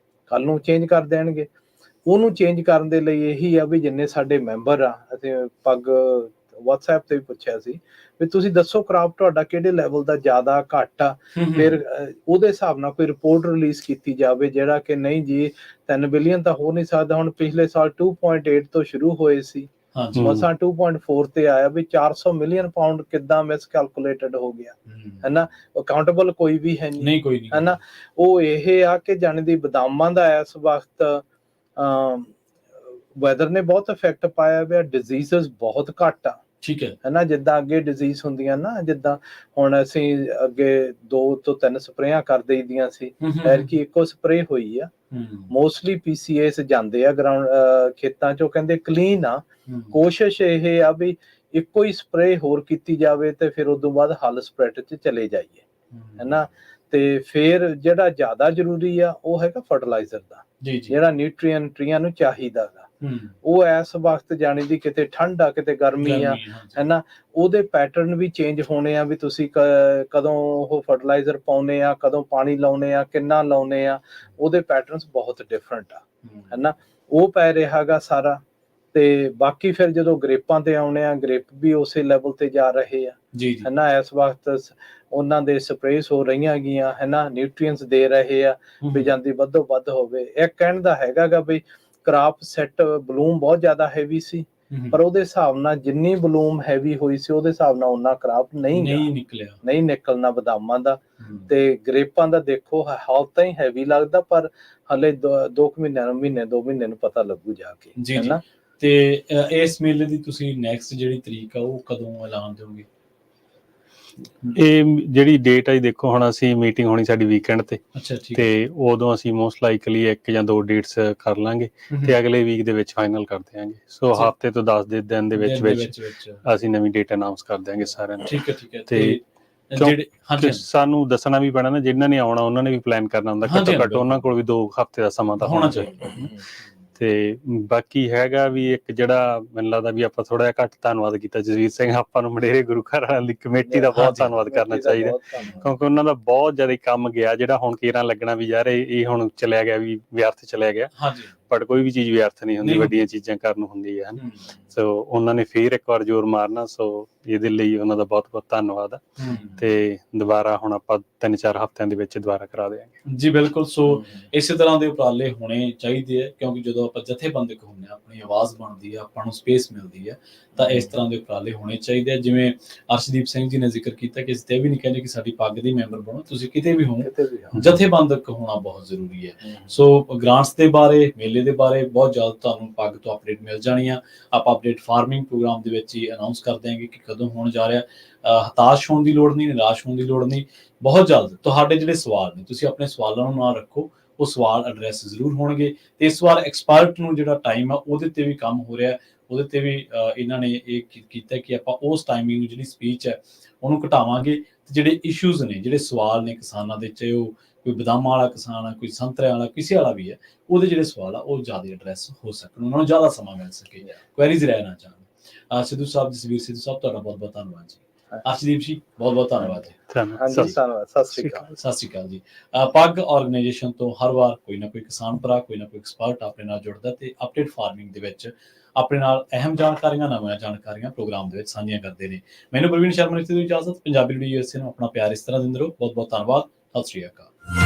ਕੱਲ ਨੂੰ ਚੇਂਜ ਕਰ ਦੇਣਗੇ। ਉਹਨੂੰ ਚੇਂਜ ਕਰਨ ਦੇ ਲਈ ਇਹੀ ਆ ਵੀ ਜਿੰਨੇ ਸਾਡੇ ਮੈਂਬਰ ਆ, ਅਸੀਂ ਪੱਗ WhatsApp ਤੇ ਵੀ ਪੁੱਛਿਆ ਸੀ ਵੀ ਤੁਸੀਂ ਦੱਸੋ ਕ੍ਰਾਪ ਤੁਹਾਡਾ ਕਿਹੜੇ ਲੈਵਲ ਦਾ ਜ਼ਿਆਦਾ ਘੱਟ ਆ, ਫਿਰ ਉਹਦੇ ਹਿਸਾਬ ਨਾਲ ਕੋਈ ਰਿਪੋਰਟ ਰਿਲੀਜ਼ ਕੀਤੀ ਜਾਵੇ, ਜਿਹੜਾ ਕਿ ਨਹੀਂ ਜੀ 3 ਬਿਲੀਅਨ ਤਾਂ ਹੋ ਨਹੀਂ ਸਕਦਾ। ਹੁਣ ਪਿਛਲੇ ਸਾਲ 2.8 ਤੋਂ ਸ਼ੁਰੂ ਹੋਏ ਸੀ, ਮਸਾਂ 2.4 ਤੇ ਆਇਆ, ਵੀ 400 ਮਿਲੀਅਨ ਪਾਉਂਡ ਕਿੱਦਾਂ ਮਿਸਕੈਲਕੂਲੇਟਡ ਹੋ ਗਿਆ, ਹੈ ਨਾ। ਅਕਾਊਂਟੇਬਲ ਕੋਈ ਵੀ ਹੈ ਨਹੀਂ, ਹੈ ਨਾ। ਉਹ ਇਹ ਆ ਕਿ ਜਾਣੀ ਦੀ ਬਦਾਮਾਂ ਦਾ ਇਸ ਵਕਤ ਵੈਦਰ ਨੇ ਬਹੁਤ ਇਫੈਕਟ ਪਾਇਆ ਹੋਇਆ, ਡਿਜ਼ੀਜ਼ਸ ਬਹੁਤ ਘੱਟ ਆ। ਠੀਕ ਹੈ ਨਾ, ਜਿੱਦਾਂ ਅੱਗੇ ਡਿਜ਼ੀਜ਼ ਹੁੰਦੀਆਂ ਨਾ, ਜਿੱਦਾਂ ਹੁਣ ਅਸੀਂ ਅੱਗੇ 2 ਤੋਂ 3 ਸਪਰੇਆਂ ਕਰ ਦੇਈਦੀਆਂ ਸੀ, ਐਰਕੀ ਇੱਕੋ ਸਪਰੇ ਹੋਈ ਆ। ਮੋਸਟਲੀ PCAs ਜਾਂਦੇ ਆ ਗਰਾਊਂਡ ਖੇਤਾਂ 'ਚ, ਉਹ ਕਹਿੰਦੇ ਕਲੀਨ ਆ। ਕੋਸ਼ਿਸ਼ ਇਹ ਆ ਵੀ ਇੱਕੋ ਹੀ ਸਪਰੇ ਹੋਰ ਕੀਤੀ ਜਾਵੇ ਤੇ ਫਿਰ ਉਦੋਂ ਬਾਅਦ ਹਲ ਸਪਰੈਟ 'ਚ ਚਲੇ ਜਾਈਏ, ਹੈ ਨਾ। ਤੇ ਫਿਰ ਜਿਹੜਾ ਜ਼ਿਆਦਾ ਜ਼ਰੂਰੀ ਆ ਉਹ ਹੈਗਾ ਫਰਟੀਲਾਈਜ਼ਰ ਦਾ, ਜਿਹੜਾ ਨਿਊਟ੍ਰੀਐਂਟ ਟਰੀਆਂ ਨੂੰ ਚਾਹੀਦਾ ਗਾ। ਉਹ ਇਸ ਵਕਤ ਜਾਣੀ ਦੀ ਕਿਤੇ ਠੰਡ ਆ ਕਿਤੇ ਗਰਮੀ ਆ, ਹੈ ਨਾ। ਉਹਦੇ ਪੈਟਰਨ ਵੀ ਚੇਂਜ ਹੋਣੇ ਆ, ਵੀ ਤੁਸੀਂ ਕਦੋਂ ਉਹ ਫਰਟੀਲਾਈਜ਼ਰ ਪਾਉਨੇ ਆ, ਕਦੋਂ ਪਾਣੀ ਲਾਉਨੇ ਆ, ਕਿੰਨਾ ਲਾਉਨੇ ਆ, ਉਹਦੇ ਪੈਟਰਨਸ ਬਹੁਤ ਡਿਫਰੈਂਟ ਆ, ਹੈ ਨਾ। ਉਹ ਪੈ ਰਿਹਾ ਗਾ ਸਾਰਾ। ਤੇ ਬਾਕੀ ਫਿਰ ਜਦੋਂ ਗ੍ਰੇਪਾਂ ਤੇ ਆਉਣੇ ਆ, ਗ੍ਰੇਪ ਵੀ ਉਸੇ ਲੈਵਲ ਤੇ ਜਾ ਰਹੇ ਆ, ਹੈ ਨਾ। ਇਸ ਵਕਤ ਉਹਨਾਂ ਦੇ ਸਪਰੇਸ ਹੋ ਰਹੀਆਂ ਗੀਆਂ, ਹੈ ਨਾ, ਨਿਊਟ੍ਰੀਐਂਟਸ ਦੇ ਰਹੇ ਆ ਵੀ ਜਾਂਦੀ ਵੱਧੋ ਵੱਧ ਹੋਵੇ। ਇੱਕ ਕਹਿਣ ਦਾ ਹੈਗਾ ਗਾ ਵੀ ਕ੍ਰਾਪ ਸੈੱਟ ਬਲੂਮ ਬਹੁਤ ਜ਼ਿਆਦਾ ਹੈਵੀ ਸੀ, ਪਰ ਉਹਦੇ ਹਿਸਾਬ ਨਾਲ ਜਿੰਨੀ ਬਲੂਮ ਹੈਵੀ ਹੋਈ ਸੀ ਉਹਦੇ ਹਿਸਾਬ ਨਾਲ ਉਹਨਾਂ ਕ੍ਰਾਪ ਨਹੀਂ ਨਿਕਲਣਾ ਬਦਾਮਾਂ ਦਾ। ਤੇ ਗ੍ਰੇਪਾਂ ਦਾ ਦੇਖੋ ਹਾਲ ਤਾਂ ਹੀ ਹੈਵੀ ਲੱਗਦਾ, ਪਰ ਹਲੇ 2 ਮਹੀਨੇ ਨੂੰ ਪਤਾ ਲੱਗੂ ਜਾ ਕੇ, ਹੈ ਨਾ। ਤੇ ਇਸ ਮੇਲੇ ਦੀ ਤੁਸੀਂ ਨੈਕਸਟ ਜਿਹੜੀ ਤਰੀਕ ਆ ਉਹ ਕਦੋਂ ਐਲਾਨ ਦਿਓਗੇ? ਇਹ ਜਿਹੜੀ ਡੇਟ ਹੈ ਦੇਖੋ, ਹੁਣ ਅਸੀਂ ਮੀਟਿੰਗ ਹੋਣੀ ਸਾਡੀ ਵੀਕਐਂਡ ਤੇ, ਤੇ ਉਦੋਂ ਅਸੀਂ ਮੋਸਟ ਲਾਈਕਲੀ 1 ਜਾਂ 2 ਡੇਟਸ ਕਰ ਲਾਂਗੇ ਤੇ ਅਗਲੇ ਵੀਕ ਦੇ ਵਿੱਚ ਫਾਈਨਲ ਕਰ ਦਿਆਂਗੇ। ਸੋ ਹਫ਼ਤੇ ਤੋਂ 10 ਦਿਨ ਦੇ ਵਿੱਚ ਅਸੀਂ ਨਵੀਂ ਡੇਟ ਅਨਾਉਂਸ ਕਰ ਦਿਆਂਗੇ ਸਾਰਿਆਂ ਨੂੰ। ਠੀਕ ਹੈ। ਤੇ ਸਾਨੂੰ ਦੱਸਣਾ ਵੀ ਪੈਣਾ ਨਾ, ਜਿਨ੍ਹਾਂ ਨੇ ਆਉਣਾ ਉਹਨਾਂ ਨੇ ਵੀ ਪਲਾਨ ਕਰਨਾ ਹੁੰਦਾ, ਘੱਟੋ ਘੱਟ ਉਹਨਾਂ ਕੋਲ ਵੀ 2 ਹਫ਼ਤੇ ਦਾ ਸਮਾਂ ਤਾਂ ਹੋਣਾ ਚਾਹੀਦਾ। ਤੇ ਬਾਕੀ ਹੈਗਾ ਵੀ ਇੱਕ ਜਿਹੜਾ ਮੈਨੂੰ ਲੱਗਦਾ ਵੀ ਆਪਾਂ ਥੋੜਾ ਜਿਹਾ ਘੱਟ ਧੰਨਵਾਦ ਕੀਤਾ ਜਸਵੀਰ ਸਿੰਘ, ਆਪਾਂ ਨੂੰ ਮੰਡੇਰੇ ਗੁਰੂ ਘਰ ਵਾਲਿਆਂ ਦੀ ਕਮੇਟੀ ਦਾ ਬਹੁਤ ਧੰਨਵਾਦ ਕਰਨਾ ਚਾਹੀਦਾ, ਕਿਉਂਕਿ ਉਹਨਾਂ ਦਾ ਬਹੁਤ ਜ਼ਿਆਦਾ ਕੰਮ ਗਿਆ, ਜਿਹੜਾ ਹੁਣ ਕੇਰਾਂ ਲੱਗਣਾ ਵੀ ਯਾਰ ਇਹ ਹੁਣ ਚਲਿਆ ਗਿਆ, ਵੀ ਵਿਅਰਥ ਚਲਿਆ ਗਿਆ। ਬਟ ਕੋਈ ਵੀ ਚੀਜ਼ ਵਿਅਰਥ ਨਹੀਂ ਹੁੰਦੀ, ਵੱਡੀਆਂ ਚੀਜ਼ਾਂ ਕਰਨ ਹੁੰਦੀ ਹੈ। ਸੋ ਉਹਨਾਂ ਨੇ ਫੇਰ ਇੱਕ ਵਾਰ ਜ਼ੋਰ ਮਾਰਨਾ, ਸੋ ਇਹਦੇ ਲਈ ਉਹਨਾਂ ਦਾ ਬਹੁਤ ਬਹੁਤ ਧੰਨਵਾਦ ਆ। ਤੇ ਦੁਬਾਰਾ ਹੁਣ ਆਪਾਂ 3-4 ਹਫ਼ਤਿਆਂ ਦੇ ਵਿੱਚ ਦੁਬਾਰਾ ਕਰਾ ਦਿਆਂਗੇ ਜੀ। ਬਿਲਕੁਲ। ਸੋ ਇਸੇ ਤਰ੍ਹਾਂ ਦੇ ਉਪਰਾਲੇ ਹੋਣੇ ਚਾਹੀਦੇ ਆ, ਕਿਉਂਕਿ ਜਦੋਂ ਆਪਾਂ ਜਥੇਬੰਦਕ ਹੁੰਦੇ ਆ, ਆਪਣੀ ਆਵਾਜ਼ ਬਣਦੀ ਆ, ਆਪਾਂ ਨੂੰ ਸਪੇਸ ਮਿਲਦੀ ਆ, ਤਾਂ ਇਸ ਤਰ੍ਹਾਂ ਦੇ ਉਪਰਾਲੇ ਹੋਣੇ ਚਾਹੀਦੇ ਆ। ਜਿਵੇਂ ਅਰਸ਼ਦੀਪ ਸਿੰਘ ਜੀ ਨੇ ਜ਼ਿਕਰ ਕੀਤਾ ਕਿ ਅਸੀਂ ਤੇ ਵੀ ਨਹੀਂ ਕਹਿੰਦੇ ਕਿ ਸਾਡੀ ਪੱਗ ਦੀ ਮੈਂਬਰ ਬਣੋ, ਤੁਸੀਂ ਕਿਤੇ ਵੀ ਹੋ, ਜਥੇਬੰਦਕ ਹੋਣਾ ਬਹੁਤ ਜ਼ਰੂਰੀ ਹੈ। ਸੋ ਗ੍ਰਾਂਟਸ ਦੇ ਬਾਰੇ, ਮੇਲੇ ਜਿਹਦੇ ਬਾਰੇ ਬਹੁਤ ਜਲਦ ਤੁਹਾਨੂੰ ਪੱਗ ਤੋਂ ਅਪਡੇਟ ਮਿਲ ਜਾਣੀ ਆ। ਆਪਾਂ ਅਪਡੇਟ ਫਾਰਮਿੰਗ ਪ੍ਰੋਗਰਾਮ ਦੇ ਵਿੱਚ ਹੀ ਅਨਾਉਂਸ ਕਰ ਦਿਆਂਗੇ ਕਿ ਕਦੋਂ ਹੋਣ ਜਾ ਰਿਹਾ। ਹਤਾਸ਼ ਹੋਣ ਦੀ ਲੋੜ ਨਹੀਂ, ਨਿਰਾਸ਼ ਹੋਣ ਦੀ ਲੋੜ ਨਹੀਂ। ਬਹੁਤ ਜਲਦ ਤੁਹਾਡੇ ਜਿਹੜੇ ਸਵਾਲ ਨੇ, ਤੁਸੀਂ ਆਪਣੇ ਸਵਾਲਾਂ ਨੂੰ ਨਾ ਰੱਖੋ, ਉਹ ਸਵਾਲ ਐਡਰੈਸ ਜ਼ਰੂਰ ਹੋਣਗੇ। ਤੇ ਇਸ ਵਾਰ ਐਕਸਪਰਟ ਨੂੰ ਜਿਹੜਾ ਟਾਈਮ ਆ ਉਹਦੇ ਤੇ ਵੀ ਕੰਮ ਹੋ ਰਿਹਾ, ਉਹਦੇ ਤੇ ਵੀ ਇਹਨਾਂ ਨੇ ਇਹ ਕੀਤਾ ਕਿ ਆਪਾਂ ਉਸ ਟਾਈਮਿੰਗ ਨੂੰ, ਜਿਹੜੀ ਸਪੀਚ ਹੈ ਉਹਨੂੰ ਘਟਾਵਾਂਗੇ। ਤੇ ਜਿਹੜੇ ਇਸ਼ੂਜ਼ ਨੇ, ਜਿਹੜੇ ਸਵਾਲ ਨੇ ਕਿਸਾਨਾਂ ਦੇ, ਚਾਹੇ ਉਹ ਕੋਈ ਬਦਾਮਾਂ ਵਾਲਾ ਕਿਸਾਨ ਆ, ਕੋਈ ਸੰਤਰਿਆਂ ਵਾਲਾ, ਕਿਸੇ ਵਾਲਾ ਵੀ ਹੈ, ਉਹਦੇ ਜਿਹੜੇ ਸਵਾਲ ਆ ਉਹ ਜ਼ਿਆਦਾ ਐਡਰੈਸ ਹੋ ਸਕਣ, ਉਹਨਾਂ ਨੂੰ ਜ਼ਿਆਦਾ ਸਮਾਂ ਮਿਲ ਸਕੇ, ਕੁਐਰੀਜ਼ ਰਹਿ ਨਾ ਜਾਣ। ਸਿੱਧੂ ਸਾਹਿਬ, ਜਸਵੀਰ ਸਿੱਧੂ ਸਾਹਿਬ, ਤੁਹਾਡਾ ਬਹੁਤ ਬਹੁਤ ਧੰਨਵਾਦ ਜੀ। ਅਰਸ਼ਦੀਪ ਜੀ, ਬਹੁਤ ਬਹੁਤ ਧੰਨਵਾਦ ਜੀ। ਹਾਂਜੀ, ਧੰਨਵਾਦ। ਸਤਿ ਸ਼੍ਰੀ ਅਕਾਲ। ਸਤਿ ਸ਼੍ਰੀ ਅਕਾਲ ਜੀ। ਪੱਗ ਆਰਗੇਨਾਈਜੇਸ਼ਨ ਤੋਂ ਹਰ ਵਾਰ ਕੋਈ ਨਾ ਕੋਈ ਕਿਸਾਨ ਭਰਾ, ਕੋਈ ਨਾ ਕੋਈ ਐਕਸਪਰਟ ਆਪਣੇ ਨਾਲ ਜੁੜਦਾ ਤੇ ਅਪਡੇਟ ਫਾਰਮਿੰਗ ਦੇ ਵਿੱਚ ਆਪਣੇ ਨਾਲ ਅਹਿਮ ਜਾਣਕਾਰੀਆਂ, ਨਵੀਆਂ ਜਾਣਕਾਰੀਆਂ ਪ੍ਰੋਗਰਾਮ ਦੇ ਵਿੱਚ ਸਾਂਝੀਆਂ ਕਰਦੇ ਨੇ। ਮੈਨੂੰ ਪ੍ਰਵੀਨ ਸ਼ਰਮਾ ਨੇ ਦਿੱਤੀ ਇਜਾਜ਼ਤ। ਪੰਜਾਬੀ ਰੇਡੀਓ USA ਨੂੰ ਆਪਣਾ ਪਿਆਰ ਇਸ ਤਰ੍ਹਾਂ ਦਿੰਦੇ ਰਹੋ। ਬਹੁਤ ਬਹੁਤ ਧੰਨਵਾਦ। ਸਤਿ ਸ਼੍ਰੀ ਅਕਾਲ।